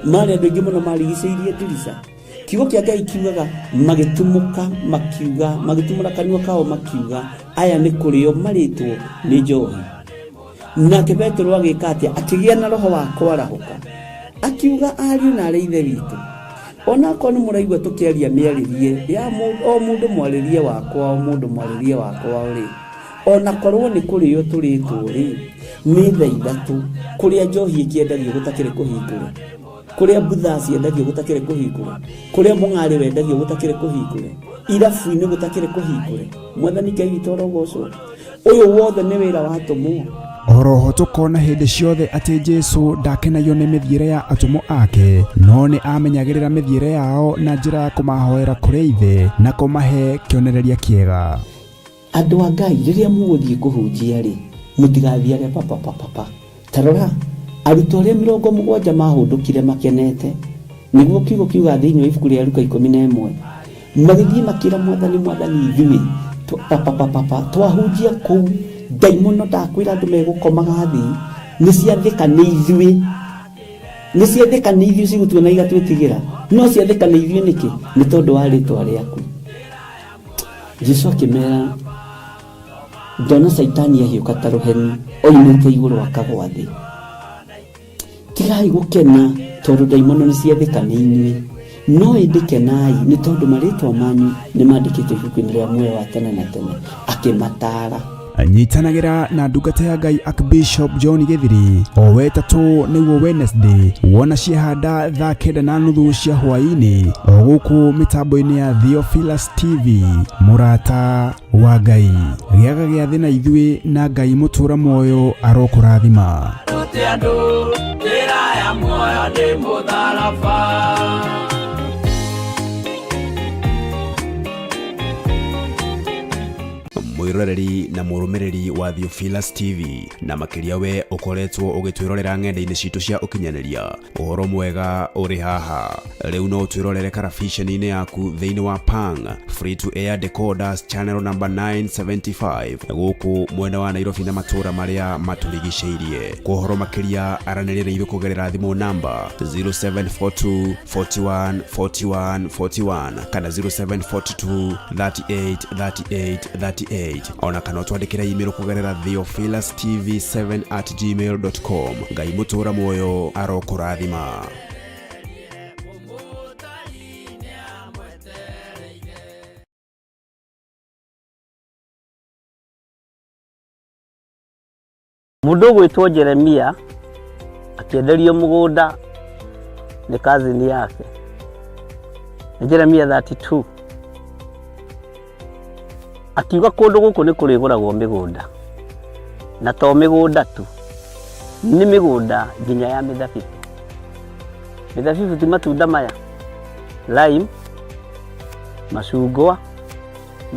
marĩ andũ aingĩ mũno marigicĩirie ndirica. Kiugo kĩa Ngai kiugaga magĩtumũka makiuga, magĩtumũra kanua kao makiuga aya nĩ kũrĩo marĩtwo nĩ njohi. Nake Petero agĩka atĩa? Akĩgĩa na roho wa kwarahũka, akiuga ariũ na arĩ ithe witũ, ona korwo nĩ mũraigua tũkĩaria mĩarĩrie ya o mũndũ mwarĩrie wakwa, o mũndũ mwarĩrie wakwa rĩ, ona korwo nĩ kũrĩo tũrĩtwo rĩ, nĩ thaa 3 kũrĩa njohi ĩkĩendagio gũtakĩrĩ kũhingũre, kũrĩa butha ciendagio gũtakĩrĩ kũhingũre, kũrĩa mũng'arĩ wendagio gũtakĩrĩ kũhingũre, irabu-inĩ gũtakĩrĩ kũhingũre. Mwathani Ngai witũ arogocwo. Ũyũ wothe nĩ wĩra wa atũmwo. Oroho tũkona hĩndĩ ciothe atĩ Jesu ndakenagio nĩ mĩthiĩre ya atũmwo ake, no nĩ amenyagĩrĩra mĩthiĩre yao na njĩra ya kũmahoera kũrĩ ithe na kũmahe kĩonereria kĩega. Andũ a Ngai rĩrĩa mũgũthiĩ kũhunjia rĩ, mũtigathiage papa. Tarora arutwo arĩa 70 mahũndũkire makenete. Nĩguo kiugo kiuga thĩinĩ wa ibuku rĩa Luka 11, magithie makira mwathani ithuĩ twahunjia kũu ndaimono ndakwĩra andũ megũkomaga thĩ nĩciathĩka nĩ ithuĩ cigũtua na igatwĩtigĩra no ciathĩka nĩ ithuĩ nĩkĩ nĩ tondũ wa rĩtwa rĩaku. Jesũ akĩmera ndona Saitani ahiũka ta rũheni oimĩte igũrũ akagwa thĩ. Tigai gũkena tondũ ndaimono nĩciathĩka nĩ inyuĩ, no ĩndĩ kenai nĩ tondũ marĩtwa manyu nĩmandĩkĩtwo ibuku-inĩ rĩa muoyo wa tene na tene. Akĩmataara. Nyitanagĩra na ndungata ya Ngai Archbishop John Githiri o wetatũ nĩguo Wednesday wona ciahanda thaa 9:30 cia hwaĩ-inĩ o gũkũ mĩtambo-inĩ ya Theophilus TV. Mũrata wa Ngai gĩaga gĩa thĩ na ithuĩ na Ngai mũtũra muoyo arokũrathima. Mwiroreri na mũrũmĩrĩri wa Theophilus TV na makĩria we ũkoretwo ũgĩtwĩrorera ng'enda-inĩ citũ cia ũkinyanĩria, ũhoro mwega ũrĩ haha. Rĩu no ũtwĩrorere karabiceni-inĩ yaku thĩinĩ wa Pang free to air decoders channel number 975 gũkũ mwena wa Nairobi na matũra marĩa matũrigicĩirie. Kwa ũhoro makĩria aranĩrĩra ithuĩ kũgerera thimũ namba 0742 41 41 41 kana 0742 38 38 38 ona kana twandĩkĩra email kũgerera theophilustv7@gmail.com. Ngai mũtũra muoyo arokũrathima. Mũndũ gwĩtwo Jeremia akĩenderio mũgũnda nĩ kazini yake. Jeremia 32 akiuga kũndũ gũkũ nĩ kũrĩgũragwo mĩgũnda, na to mĩgũnda tu, nĩ mĩgũnda nginya ya mĩthabibũ. Mĩthabibũ ti matunda maya, lime, macungwa,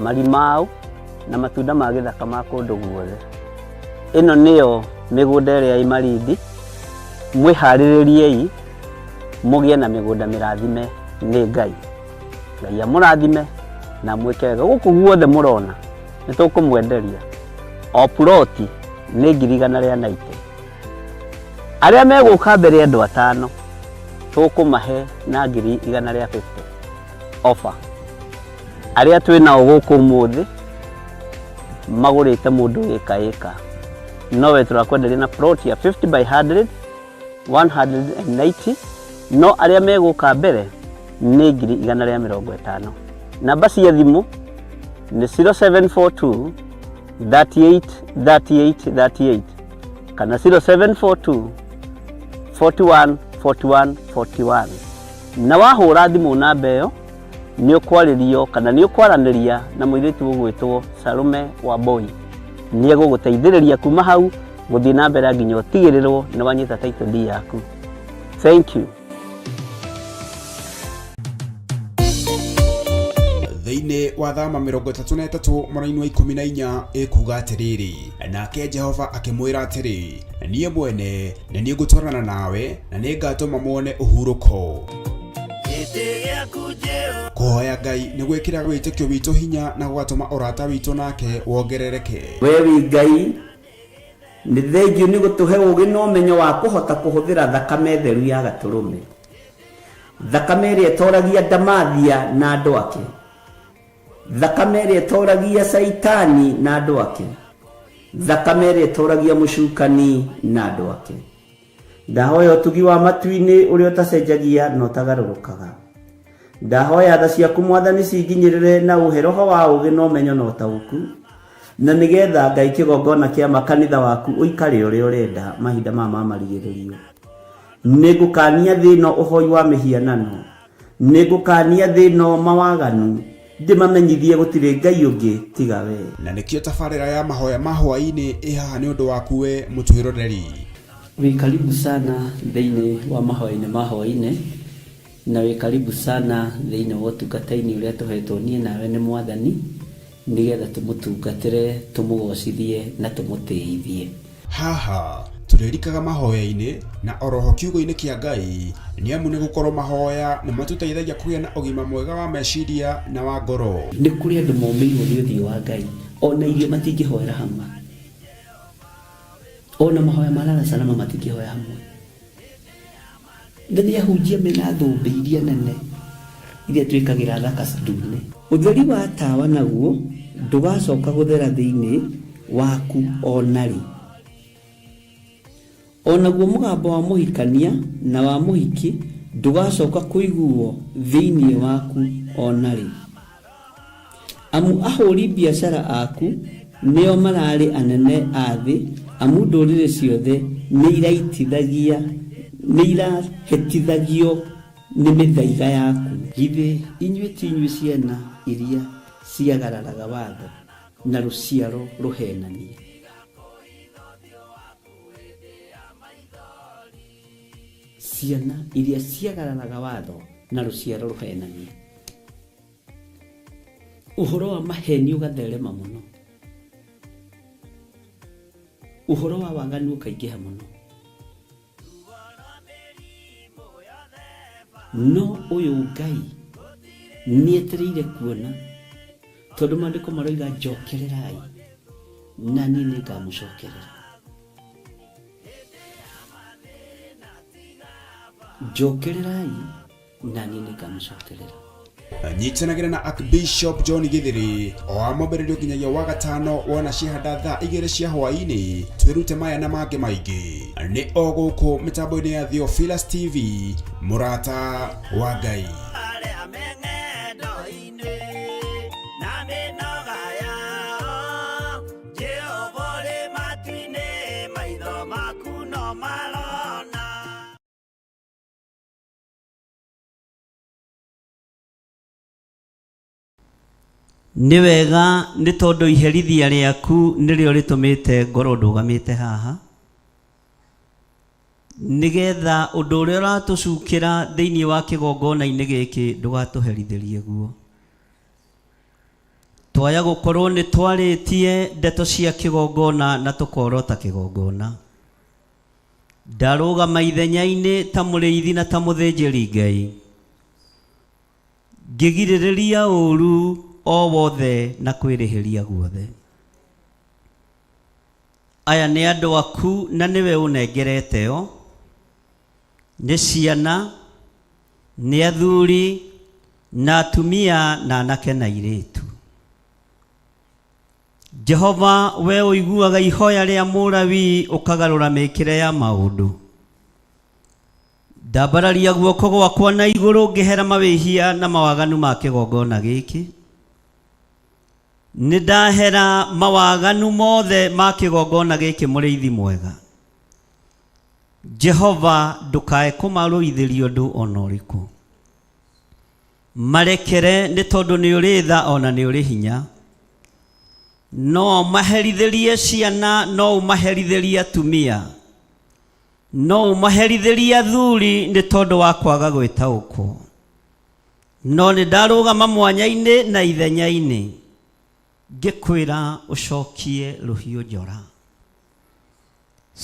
marimau na matunda ma gĩthaka ma kũndũ guothe. Ĩno nĩyo mĩgũnda ĩrĩa ĩ Malindi. Mwĩharĩrĩriei mũgĩe na mĩgũnda mĩrathime nĩ Ngai. Ngai amũrathime na mwĩke wega. Gũkũ guothe mũrona nĩ tũkũmwenderia. O ploti nĩ 190. Arĩa megũka mbere andũ 5 tũkũmahe na 150 offer. Arĩa twĩnao gũkũ mũthĩ magũrĩte mũndũ ĩka. Nowe turakwenderia na plot ya 50 by 100 180. No arĩa megũka mbere nĩ 150. Namba cia thimũ nĩ 0742 38 38 38 kana 0742 41 41 41. Na wahũra thimũ namba ĩyo nĩ ũkwarĩrio kana nĩ ũkwaranĩria na mũirĩtu ũgwĩtwo Salome Wamboi. Nĩ egũgũteithĩrĩria kuma hau gũthiĩ na mbere nginya ũtigĩrĩrwo nĩ wanyita title deed yaku. Thank you. Thĩinĩ wa thama 33 mweri wa 14 ĩkuga atĩrĩrĩ, nake Jehova akĩmwĩra atĩrĩ, niĩ mwene nĩ niĩ ngũtwarana nawe na nĩ ngatũma muone ũhurũko. Kũhoya Ngai nĩ gwĩkĩra wĩtĩkio witũ hinya na gũgatũma ũrata witũ nake wongerereke. We wi Ngai nĩ thengiũ nĩ gũtũhe ũgĩ na ũmenyo wa kũhota kũhũthĩra thakame theru ya Gatũrũme, thakame ĩrĩa ĩtoragia ndamathia na andũ ake, thakame ĩrĩa ĩtoragia Saitani na andũ ake, thakame ĩrĩa ĩtoragia mũcukani na andũ ake. Ndahoya ũtugi wa matu-inĩ ũrĩa ũtacenjagia na ũtagarũrũkaga. Ndahoya tha ciaku Mwathani cinginyĩrĩre na ũhe roho wa ũgĩ na ũmenyo na ũtaũku, na nĩgetha Ngai kĩgongona kĩa makanitha waku ũikare ũrĩa ũrenda mahinda ma marigĩrĩrio. Nĩngũkania thĩno ũhoi wa mĩhianano, nĩngũkania thĩno mawaganu, ndĩmamenyithie gũtirĩ Ngai ũngĩ tiga we. Na nĩkĩo tabarĩra ya mahoya ma hwaĩ-inĩ ĩhaha nĩ ũndũ waku we mũtwĩroreri. Wĩ karibu sana thĩinĩ wa mahoya-inĩ ma hwaĩ-inĩ, na wĩ karibu sana thĩinĩ wa ũtungata-inĩ ũrĩa tũhetwo niĩ nawe nĩ Mwathani, nĩgetha tũmũtungatĩre, tũmũgocithie na tũmũtĩithie. Haha tũrĩ turirikaga mahoya-ini na oroho kiugo-ini kia Ngai ni amu ni gukorwo mahoya ni matuteithagia kugia na ugima mwega wa meciria na wa ngoro. Ni kuri andu momeirwo ni uthio wa Ngai ona irio matingĩhoera hamwe, ona mahoya malala salama matingĩhoya hamwe. Ndani ya hujia mena thũmbĩ iria nene iria twĩkagĩra thaka ndune. Ũtheri wa tawa naguo ndũgacoka gũthera thĩinĩ waku onarĩ. Onaguo mũgambo wa mũhikania na wa mũhiki ndũgacoka kũiguo thĩinĩ waku onarĩ. Amu ahũri biashara aku nĩo mararĩ anene a thĩ, amu ndũrĩrĩ ciothe nĩirahetithagio nĩ mĩthaiga yaku. Githĩ inyuĩ ti inyuĩ ciana iria ciagararaga watho na rũciaro rũhenanie? Ciana iria ciagararaga watho na rũciaro rũhenanie. Ũhoro wa maheni ũgatherema mũno, ũhoro wa waganu ũkaingĩha mũno. No ũyũ Ngai nĩetereire kuona, tondũ maandĩko maroiga njokererai na niĩ nĩngamũcokerera. Njokererai na niĩ nĩngamũcokerera. Nyitanagira na Archbishop John Githiri o amombererio nginyagia wa gatano wona cihanda thaa 2 cia hwaini. Twirute maya na mangĩ maingĩ ni o gũkũ mitambo-ini ya Theophilus TV, murata wa Ngai. Nĩ wega nĩ tondũ iherithia rĩaku nĩrĩo rĩtũmĩte ngoro ndũgamĩte haha, nĩgetha ũndũ ũrĩa ũratũcukĩra thĩinĩ wa kĩgongona-inĩ gĩkĩ ndũgatũherithĩrie guo. Twaya gũkorwo nĩ twarĩtie ndeto cia kĩgongona na tũkorota kĩgongona. Ndarũgama ithenya-inĩ ta mũrĩithi na ta mũthĩnjĩri Ngai, ngĩgirĩrĩria ũru o wothe na kwĩrĩhĩria guothe. Aya nĩ andũ aku na nĩwe ũnengerete o, nĩ ciana, nĩ athuri na atumia na anake na airĩtu. Jehova, we ũiguaga ihoya rĩa mũrawi ũkagarũra mĩĩkĩre ya maũndũ. Ndambararia guoko gwakwa na igũrũ ngĩhera mawĩhia na mawaganu ma kĩgongona gĩkĩ. Nĩndahera mawaganu mothe ma kĩgongona gĩkĩ mũrĩithi mwega. Jehova, ndũkae kũmarũithĩria ũndũ ona ũrĩkũ. Marekere nĩ tondũ nĩ ũrĩ tha ona nĩ ũrĩ hinya. No maherithĩrie ciana, no ũmaherithĩrie atumia, no ũmaherithĩrie athuri nĩ tondũ wa kwaga gwĩtaũkwo. No nĩndarũgama mwanya-inĩ na ithenya-inĩ ngĩkwĩra ũcokie rũhiũ njora.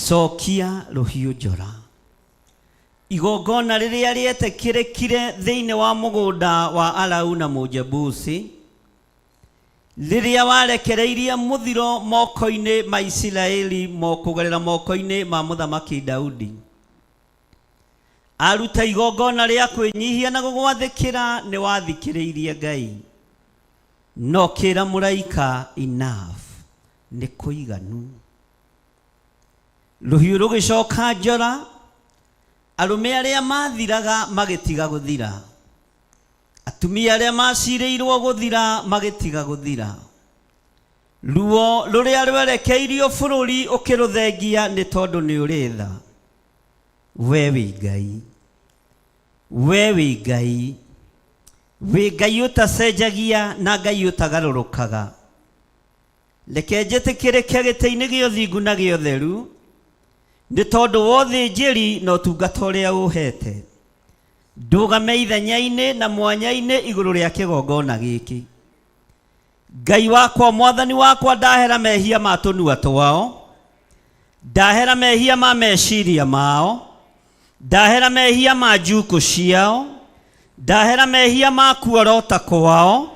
Cokia rũhiũ njora. Igongona rĩrĩa rĩetĩkĩrĩkire thĩinĩ wa mũgũnda wa Arauna Mũjebusi, rĩrĩa warekereirie mũthiro moko-inĩ ma Isiraeli kũgerera moko-inĩ ma mũthamaki Daudi, aruta igongona rĩa kwĩnyihia na gũgwathĩkĩra, nĩ wathikĩrĩirie Ngai. No kĩra mũraika enough, nĩ kũiganu. Rũhiũ rũgĩcoka njora, arũme arĩa mathiraga magĩtiga gũthira, atumia arĩa macirĩirwo gũthira magĩtiga gũthira. Ruo rũrĩa rwerekeirio bũrũri ũkĩrũthengia nĩ tondũ nĩ ũrĩ tha. We wĩ Ngai, we wĩ Ngai, wĩ Ngai ũtacenjagia na Ngai ũtagarũrũkaga. Reke njĩtĩkĩrĩke gĩtĩ-inĩ gĩa ũthingu na gĩa ũtheru, nĩ tondũ wa ũthĩnjĩri na ũtungata ũrĩa ũhete. Ndũgame ithenya-inĩ na mwanya-inĩ igũrũ rĩa kĩgongona gĩkĩ. Ngai wakwa, mwathani wakwa, ndahera mehia ma tũnua twao, ndahera mehia ma meciria mao, ndahera mehia ma njuku ciao, ndahera mehia ma kuorota kwao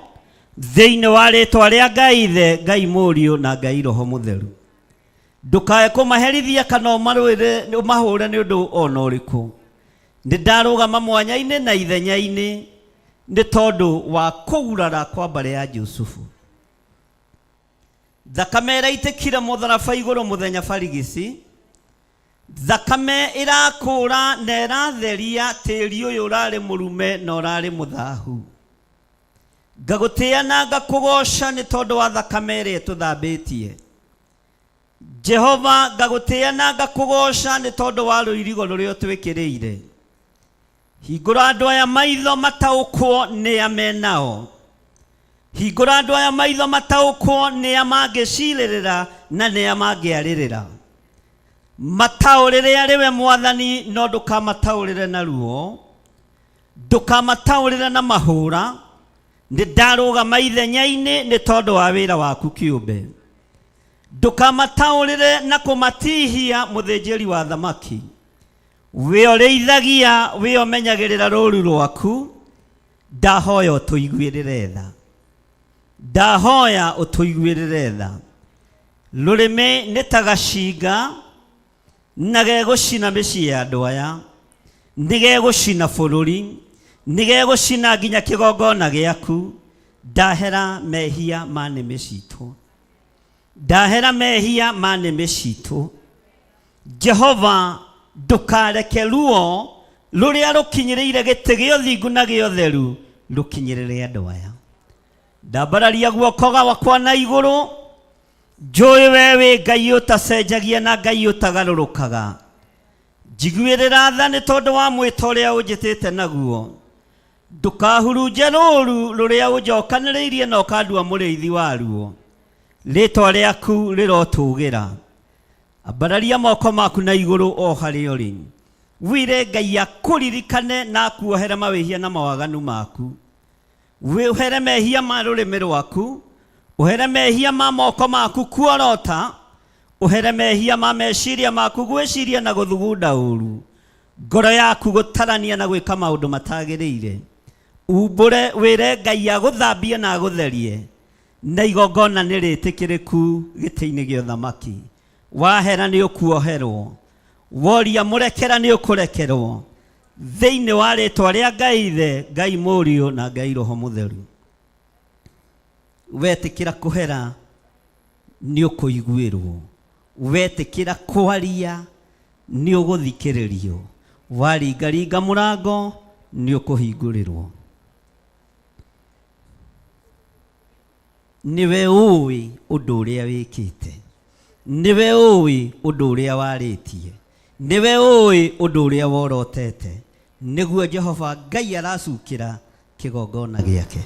thĩinĩ wa rĩtwa rĩa Ngai Ithe, Ngai Mũriũ na Ngai Roho Mũtheru. Ndũkae kũmaherithia kana ũmarũĩre ũmahũre nĩ ũndũ ona ũrĩkũ. Nĩ ndarũgama mwanya-inĩ na ithenya-inĩ nĩ tondũ wa kũgurara kwa mbarĩ ya Jusufu. Thakame ĩraitĩkire mũtharaba igũrũ mũthenya barigici. Thakame ĩrakũra na ĩratheria tĩri ũyũ ũrarĩ mũrume na ũrarĩ mũthahu. Ngagũtĩĩa na ngakũgoca nĩ tondũ wa thakame ĩrĩa ĩtũthambĩtie. Jehova, ngagũtĩĩa na ngakũgoca nĩ tondũ wa rũirigo rũrĩa ũtwĩkĩrĩire. Hingũra andũ aya maitho mataũkwo nĩ amenao. Hingũra andũ aya maitho mataũkwo nĩ amangĩcirĩrĩra na nĩ amangĩarĩrĩra. Mataũrĩre arĩ we Mwathani, no ndũkamataũrĩre na ruo, ndũkamataũrĩre na mahũra. Nĩ ndarũgama ithenya-inĩ nĩ tondũ wa wĩra waku kĩũmbe. Ndũkamataũrĩre na kũmatihia mũthĩnjĩri wa thamaki. We ũrĩithagia, we ũmenyagĩrĩra rũũru rwaku. Ndahoya ũtũiguĩrĩre tha, ndahoya ũtũiguĩrĩre tha. Rũrĩmĩ nĩ ta gacinga na gegũcina mĩciĩ ya andũ aya, nĩ gegũcina bũrũri, nĩ gegũcina nginya kĩgongona gĩaku. Ndahera mehia ma nĩmĩ citũ, ndahera mehia ma nĩmĩ citũ. Jehova, ndũkareke ruo rũrĩa rũkinyĩrĩire gĩtĩ gĩa ũthingu na gĩa ũtheru rũkinyĩrĩre andũ aya. Ndambararia guoko gwakwa na igũrũ, njũĩ we wĩ Ngai ũtacenjagia na Ngai ũtagarũrũkaga. Njiguĩrĩra tha nĩ tondũ wa mwĩta ũrĩa ũnjĩtĩte naguo. Ndũkahurunje rũũru rũrĩa ũnjokanĩrĩirie na ũkandua mũrĩithi waruo. Rĩtwa rĩaku rĩrotũgĩra. Ambararia moko maku na igũrũ o harĩa ũrĩ. Wire Ngai akũririkane na akuohere mawĩhia na mawaganu maku. Uhere mehia ma rũrĩmĩ rwaku, uhere mehia ma moko maku kuorota, uhere mehia ma meciria maku gwĩciria na gũthugunda ũru, ngoro yaku gũtarania na gwĩka maũndũ matagĩrĩire. Umbũre wĩre Ngai agũthambie na agũtherie, na igongona nĩ rĩtĩkĩrĩku gĩtĩ-inĩ gĩa ũthamaki. Wahera nĩ ũkuoherwo, woria mũrekera nĩ ũkũrekerwo, thĩinĩ wa rĩtwa rĩa Ngai Ithe, Ngai Mũriũ na Ngai Roho Mũtheru. Wetĩkĩra kũhera nĩ ũkũiguĩrwo, wetĩkĩra kwaria nĩ ũgũthikĩrĩrio, waringaringa mũrango nĩ ũkũhingũrĩrwo. Nĩwe ũĩ ũndũ ũrĩa wĩkĩte, nĩwe ũĩ ũndũ ũrĩa warĩtie, nĩwe ũĩ ũndũ ũrĩa worotete. Nĩguo Jehova Ngai aracukĩra kĩgongona gĩake.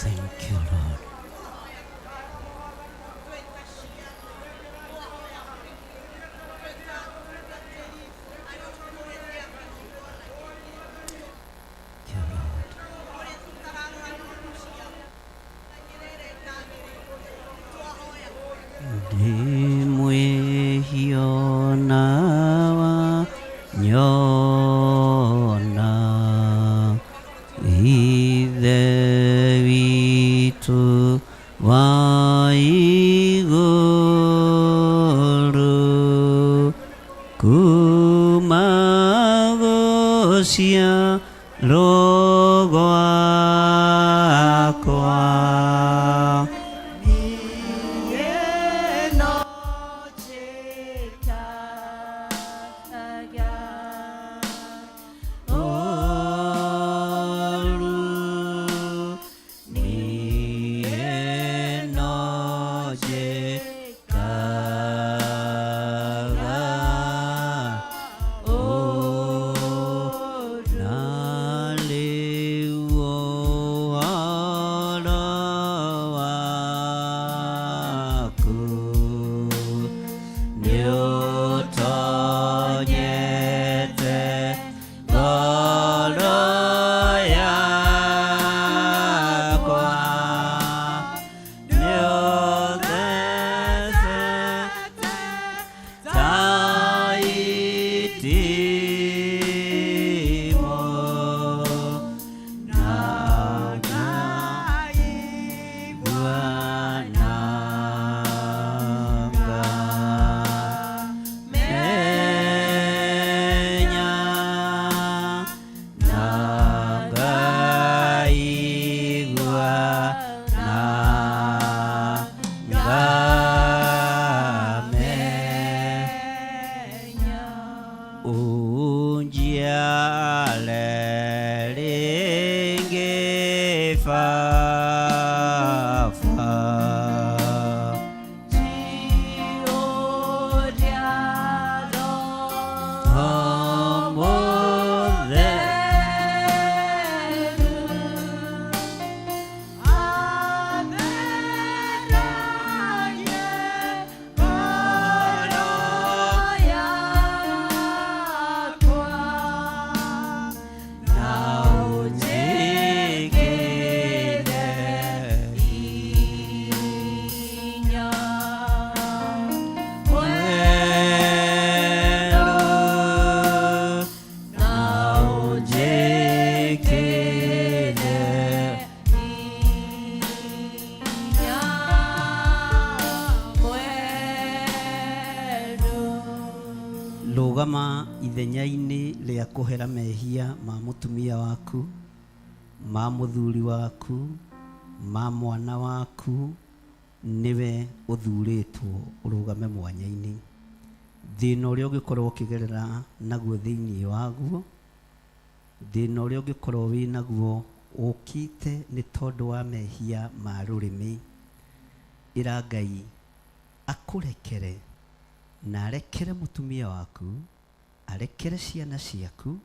Thank you, Lord. Ndimwihiona nyona ithe witu wa iguru kuma guciarwo gwakwa Rũgama ithenya-inĩ rĩa kũhera mehia ma mũtumia waku, ma mũthuri waku, ma mwana waku, niwe ũthurĩtwo ũrũgame mwanya-inĩ. Thĩna ũrĩa ũngĩkorwo ũkĩgerera naguo thĩinĩ waguo, thĩna ũrĩa ũngĩkorwo wĩ naguo ũkĩte nĩ tondũ wa mehia ma rũrĩmĩ, ĩra Ngai akũrekere na arekere mũtumia waku, arekere ciana ciaku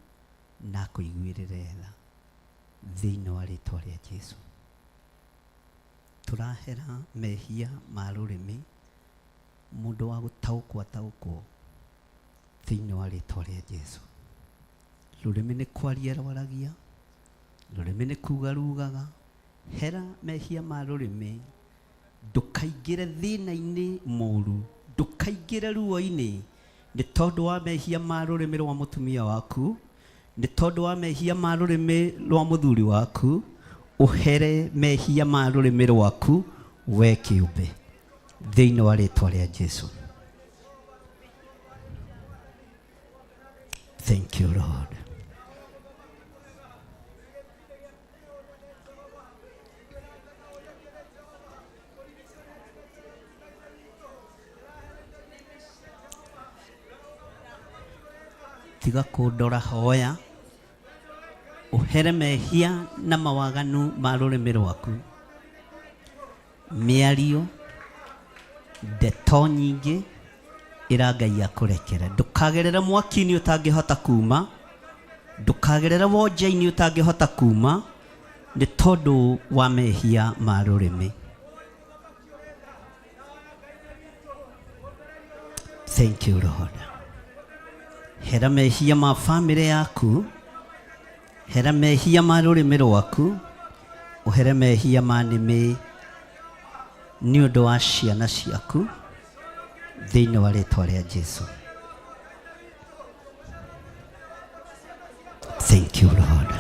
na akũiguĩrĩre tha thĩinĩ wa rĩtwa rĩa Jesũ. Tũrahera mehia ma rũrĩmĩ, mũndũ wa gũtaũkwo ataũkwo thĩinĩ wa rĩtwa rĩa Jesũ. Rũrĩmĩ nĩ kwaria rwaragia, rũrĩmĩ nĩ kuga rugaga. Hera mehia ma rũrĩmĩ, ndũkaingĩre thĩna-inĩ mũru, ndũkaingĩre ruo-inĩ nĩ tondũ wa mehia ma rũrĩmĩ rwa mũtumia waku, nĩ tondũ wa mehia ma rũrĩmĩ rwa mũthuri waku. Ũhere mehia ma rũrĩmĩ rwaku we kĩũmbe thĩinĩ wa rĩtwa rĩa Jesũ. Thank you, Lord. Tiga kũndora hoya, ũhere mehia na mawaganu ma rũrĩmĩ rwaku. Mĩario, ndeto nyingĩ, ĩra Ngai akũrekere. Ndũkagerere mwaki-inĩ ũtangĩhota kuma, ndũkagerere wonja-inĩ ũtangĩhota kuma, nĩ tondũ wa mehia ma rũrĩmĩ. Thank you, Lord. Hera mehia ma family yaku, hera mehia ma rũrĩmĩ rwaku, ũhere mehia ma nĩmĩ nĩ ũndũ wa ciana ciaku thĩinĩ wa rĩĩtwa rĩa Jesũ. Thank you, Lord.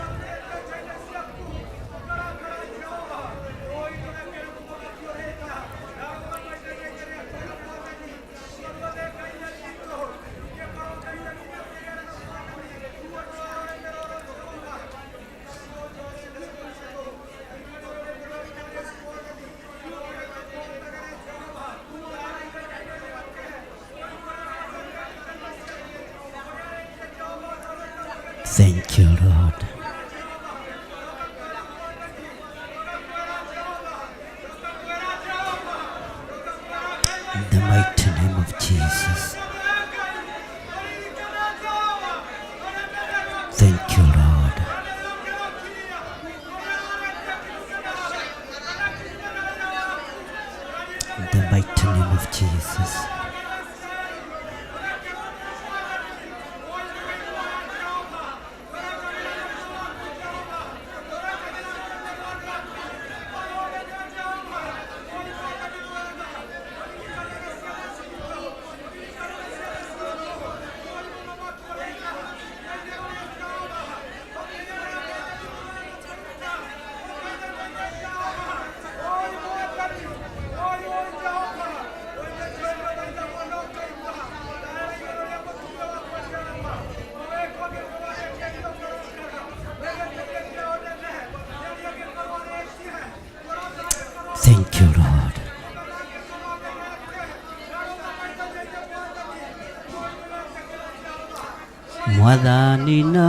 Thank you, Lord. In the mighty name of Jesus. Thank you, Lord. In the mighty name of Jesus. Thank you, Lord. Mwathani na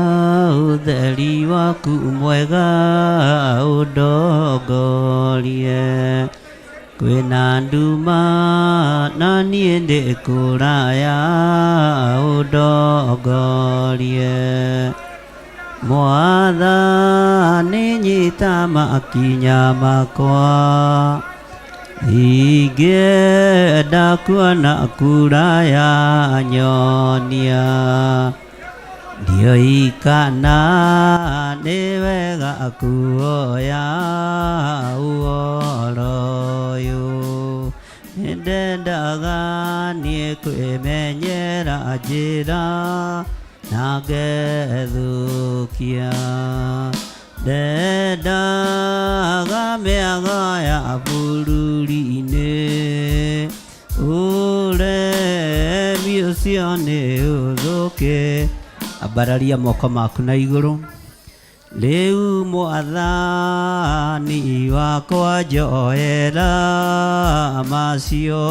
ũtheri waku mwega ũndongorie, kwĩna nduma na niĩ ndĩ kũraya ũndongorie. Mwathani nyita makinya makwa, ingĩenda kuona kũraya nyonia. Ndioikana nĩ wega kuoya ũhoro ũyũ, nĩndendaga niĩ kwĩmenyera njĩra na ngethũkia. Ndendaga mĩago ya bũrũri-inĩ, ũremi ũcio nĩ ũthũke. Ambararia moko maku na igũrũ. Rĩu Mwathani wakwa njoera macio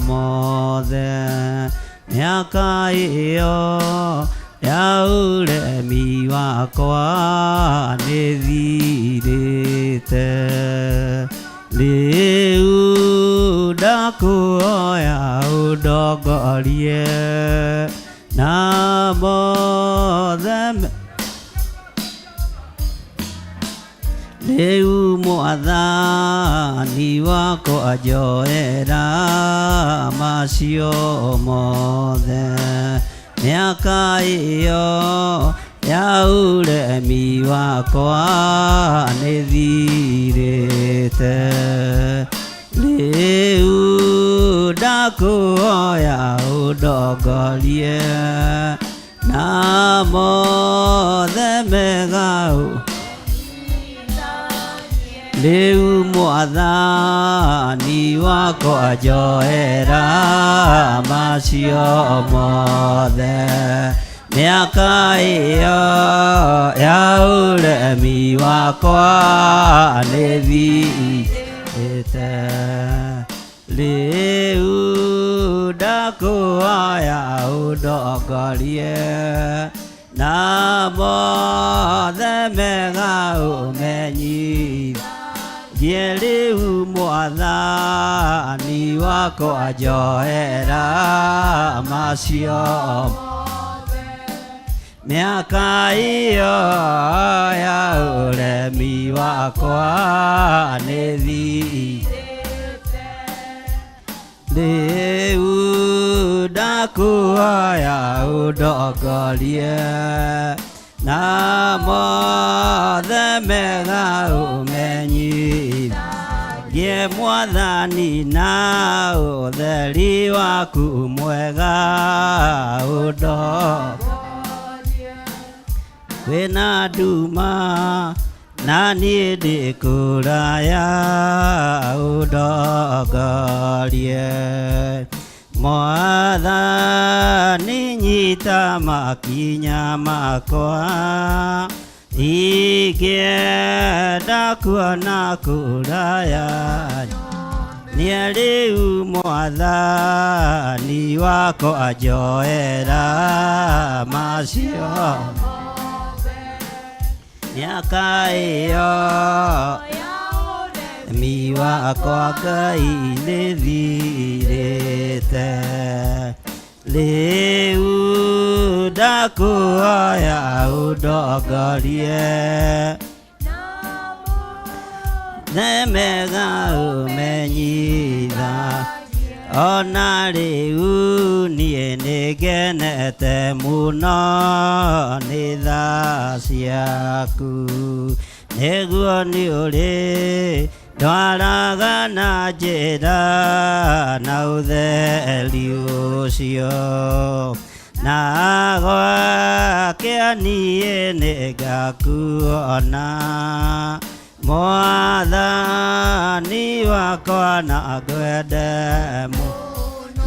mothe, mĩaka ĩyo ya ũremi wakwa nĩthirĩte. Rĩu ndakuoya ũndongorie na mothe. Rĩu Mwathani wakwa njoera macio mothe, mĩaka ĩyo ya ũremi wakwa nĩthirĩte. Rĩu ndakuoya ũndongorie na mothe mega. Rĩu Mwathani wakwa njoera macio mothe, mĩaka ĩyo ya ũremi wakwa nĩthirĩte. Rĩu ndakuoya ũndongorie na mothe mega ũmenyithie. Rĩu Mwathani wakwa njoera macio, miaka iyo ya uremi wakwa nĩ thirĩte rĩu ndakuoya ũndongorie na mothe mega ũmenyithagie Mwathani na ũtheri waku mwega ũndongorie wĩna nduma na niĩ ndĩ kũraya ũndongorie Mwathani nyita makinya makwa ingĩenda kuona kũraya nĩ rĩu Mwathani wakwa njoera macio miaka iyo mi wakwa Ngai nĩ thirĩte rĩu ndakuoya ũndongorie nĩ mega ũmenyitha ona rĩu niĩ nĩngenete mũno nĩ tha ciaku nĩguo nĩ ũrĩ ndwaraga na njĩra na ũtheri ũcio na gwakĩa niĩ nĩngakuona Mwathani wakwa na ngwende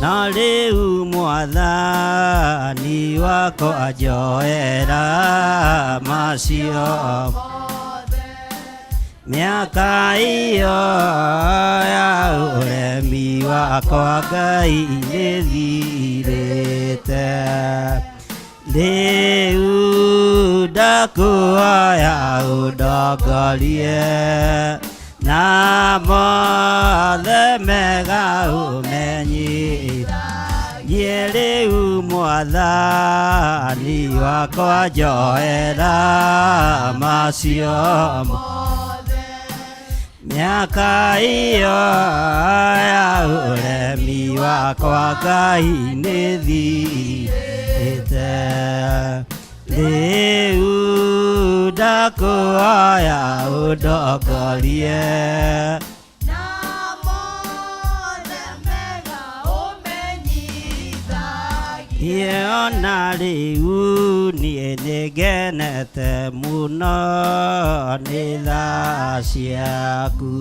na rĩu Mwathani wakwa njoera macio miaka iyo ya ũremi wakwa Ngai nĩ thirĩte rĩu ndakuoya ũndongorie na mothe mega ũmenyithagie rĩu Mwathani wakwa njoera macio miaka iyo ya ũremi wakwa Ngai nĩ thirĩte rĩu ndakuoya ũndongorie na mothe mega ũmenyithagie ona rĩu niĩ nĩngenete mũno nĩ tha ciaku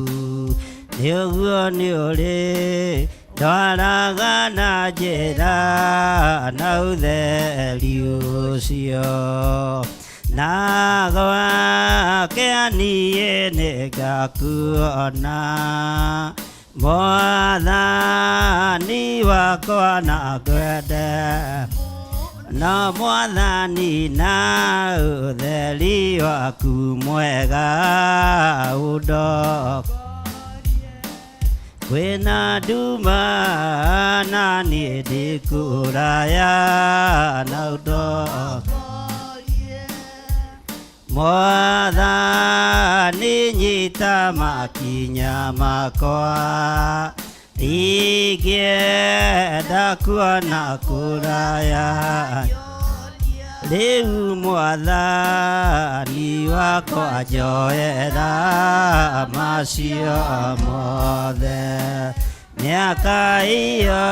nĩguo nĩ ũrĩ ndwaraga na njĩra na ũtheri ũcio na gwakĩa niĩ nĩngakuona Mwathani wakwa na ngwende na Mwathani na ũtheri waku mwega kwĩna nduma na niĩ ndĩ kũraya na ũndongorie Mwathani nyita makinya makwa ingĩenda kuona kũraya rĩu Mwathani wakwa njoera macio mothe miaka iyo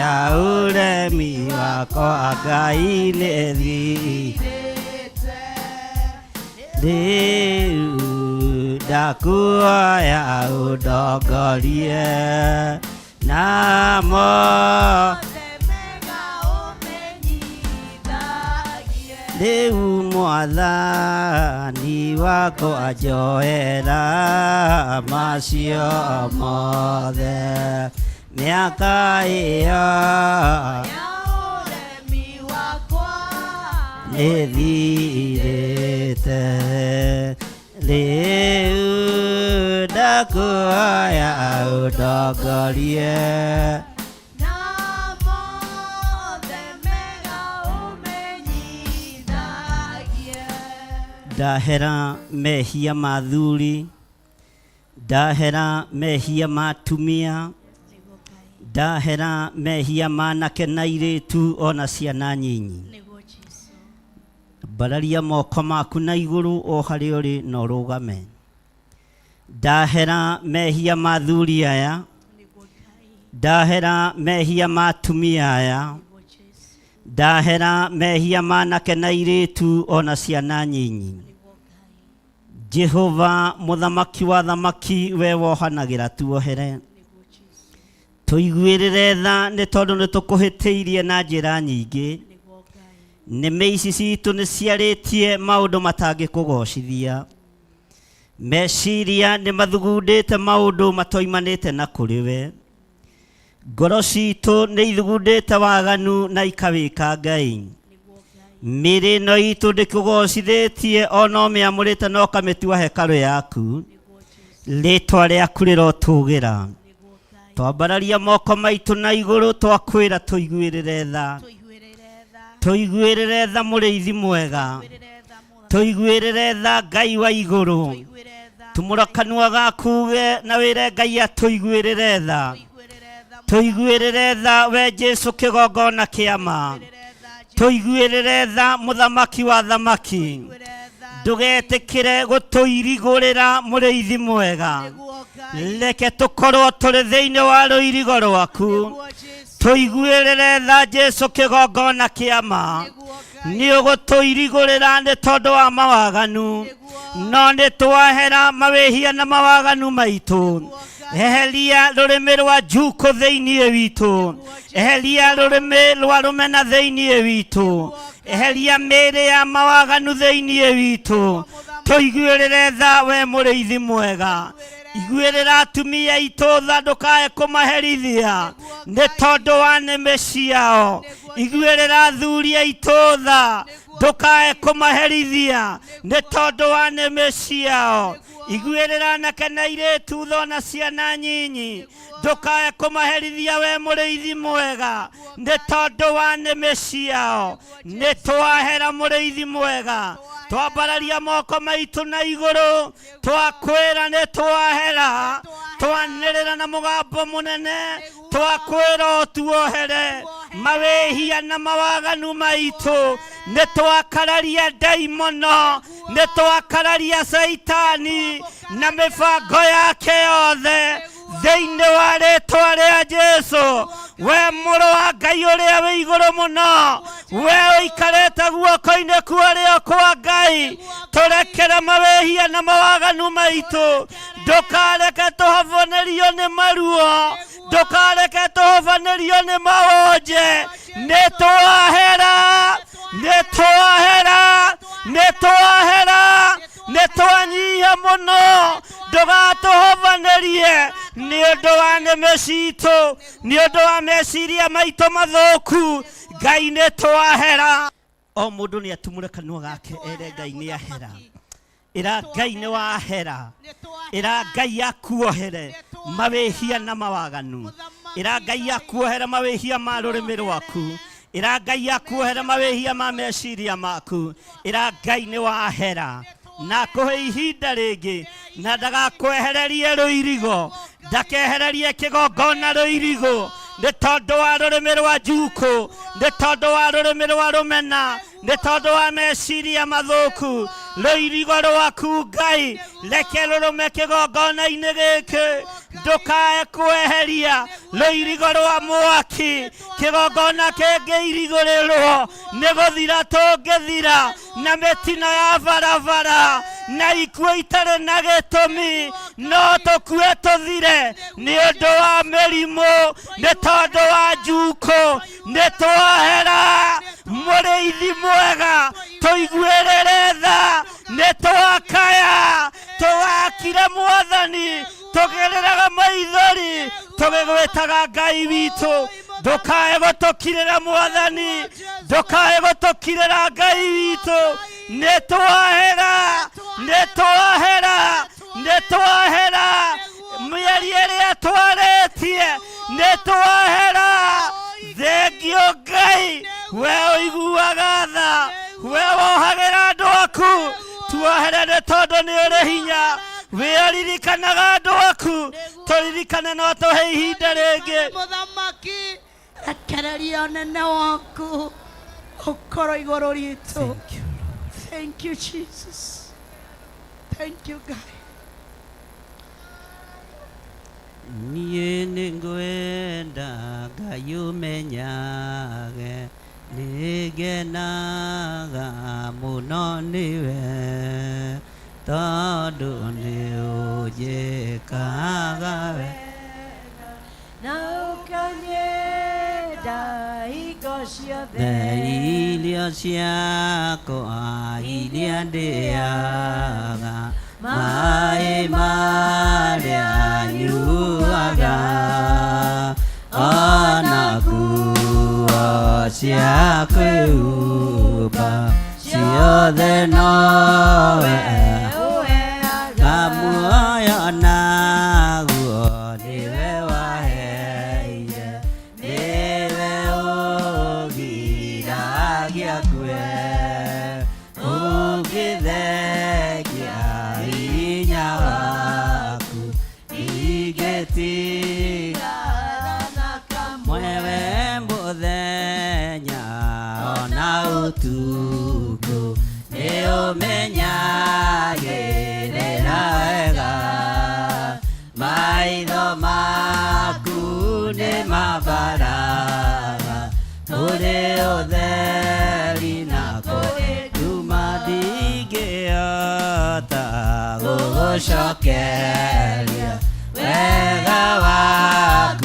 ya ũremi wakwa Ngai nĩ thirĩte rĩu ndakuoya ũndongorie na rĩu Mwathani wakwa njoera macio mothe miaka iyo ya ũremi wakwa nĩ thirĩte rĩu ndakuoya ũndongorie na mothe mega ũmenyithagie ndahera mehia ma athuri, ndahera mehia ma atumia, ndahera mehia ma anake na airĩtu ona ciana nyinyi. Mbararia moko maku na igũrũ o harĩa ũrĩ na ũrũgame. Ndahera mehia ma athuri aya, ndahera mehia ma atumia aya, ndahera mehia ma anake na airĩtu ona ciana nyinyi. Jehova mũthamaki wa thamaki, we wohanagĩra tuohere. Tũiguĩrĩre tha nĩ tondũ nĩ tũkũhĩtĩirie na njĩra nyingĩ. Nĩmĩ ici citũ nĩ ciarĩtie maũndũ matangĩkũgocithia. Meciria nĩ mathugundĩte maũndũ matoimanĩte na kũrĩ we. Ngoro citũ nĩ ithugundĩte waganu na ikawĩka Ngai. Mĩĩrĩ ĩno itũ ndĩkũgocithĩtie ona ũmĩamũrĩte na ũkamĩtua hekarũ yaku. Rĩĩtwa rĩaku rĩrotũgĩra. Twambararia moko maitũ na igũrũ twakwĩra tũiguĩrĩre tha. Tũiguĩrĩre tha mũrĩithi mwega. Tũiguĩrĩre tha Ngai wa igũrũ. Tumũra kanua gaku na wĩre Ngai atũiguĩrĩre tha. Tũiguĩrĩre tha we Jesu kĩgongona kĩa ma. Tũiguĩrĩre tha mũthamaki wa thamaki. Ndũgetĩkĩre gũtũirigũrĩra mũrĩithi mwega. Reke tũkorwo tũrĩ thĩinĩ wa rũirigo rwaku. Tũiguĩrĩre tha Jesu kĩgongona kĩa ma. Nĩ ũgũtũirigũrĩra nĩ tondũ wa mawaganu. No nĩ twahera mawĩhia na mawaganu maitũ. Eheria rũrĩmĩ rwa njuko thĩinĩ witũ. Eheria rũrĩmĩ rwa rũmena thĩinĩ witũ. Eheria mĩĩrĩ ya mawaganu thĩinĩ witũ. Tũiguĩrĩre tha we mũrĩithi mwega. Iguĩrĩra atumia aitũ tha ndũkae kũmaherithia nĩ tondũ wa nĩmĩ ciao. Iguĩrĩra athuri aitũ tha ndũkae kũmaherithia nĩ tondũ wa nĩmĩ ciao. Iguĩrĩra anake na airĩtu tha ona ciana nyinyi ndũkae kũmaherithia we mũrĩithi mwega nĩ tondũ wa nĩmĩ ciao. Nĩ twahera mũrĩithi mwega. Twambararia moko maitũ na igũrũ twakwĩra nĩ twahera. Twanĩrĩra na mũgambo mũnene twakwĩra ũtuohere mawĩhia na mawaganu maitũ. Nĩ twakararia ndaimono, nĩ twakararia Saitani na mĩbango yake yothe thĩinĩ wa rĩĩtwa rĩa Jesu. We mũrũ wa Ngai ũrĩa wĩ igũrũ mũno, we ũikarĩte guoko-inĩ kũrĩa kwa Ngai, tũrekere mawĩhia na mawaganu maitũ. Ndũkareke tũhobanĩrio nĩ maruo, ndũkareke tũhobanĩrio nĩ mawonje. Nĩ twahera, nĩ twahera, nĩ twahera, nĩ twanyihia mũno. Ndũgatũhobanĩrie nĩ ũndũ wa nĩmĩ citũ, nĩ ũndũ wa meciria maitũ mathũku. Ngai nĩ twahera. O mũndũ nĩ atumũre kanua gake ere Ngai nĩ ahera. Ĩra Ngai nĩ wahera. Ĩra Ngai akuohere mawĩhia na mawaganu. Ĩra Ngai akuohere mawĩhia ma rũrĩmĩ rwaku. Ĩra Ngai akuohere mawĩhia ma meciria maku. Ĩra Ngai nĩ wahera. Na kũhe ihinda rĩngĩ na ndagakwehererie rũirigo, ndakehererie kĩgongona rũirigo nĩ tondũ wa rũrĩmĩ rwa njuko, nĩ tondũ wa rũrĩmĩ rwa rũmena, nĩ tondũ wa meciria mathũku. Rũirigo rwaku Ngai reke rũrũme kĩgongona-inĩ gĩkĩ. Ndũkae kweheria rũirigo rwa mwaki. Kĩgongona kĩngĩirigũrĩrwo nĩ gũthira tũngĩthira na mĩtino ya barabara na ikuũ itarĩ na gĩtũmi. No tũkue tũthire nĩ ũndũ wa mĩrimũ, nĩ tondũ wa njuko. Nĩ twahera mũrĩithi mwega. Tũiguĩrĩre tha, nĩ twakaya, tũgakire Mwathani, tũgereraga maithori, tũgĩgwĩtaga Ngai witũ. Ndũkae gũtũkirĩra Mwathani, ndũkae gũtũkirĩra Ngai witũ. Nĩ twahera, nĩ twahera, nĩ twahera mĩeri ĩrĩa twarĩtie. Nĩ twahera. Thengio Ngai, we ũiguaga tha, we wohagĩra andũ aku. tuoherere tondu ni uri hinya wiaririkanaga andu aku turirikane no tuhe ihinda ringi muthamaki rekereria nene waku ukorwo iguru ritu. Thank you Jesus, thank you God. Niĩ nĩngwenda Ngai ũmenyage nĩngenaga mũno nĩwe tondũ nĩũnjĩkaga wega na ũkanyenda hingo ciothe irio ciakwa iria ndĩaga maĩ marĩa nyuaga ona nguo cia kwĩhumba ciothe nowe ũheaga muoyo naguo nĩwe waheire nĩwe ũgiragia kue ũngĩthengia hinya waku ingĩtigana na kamwe mũthenya ona ũtukũ nĩũmenyagĩrĩra wega maitho maku nĩ mambaraga ũrĩ ũtheri na kũnduma ndingĩhota gũgũcokeria wega waku.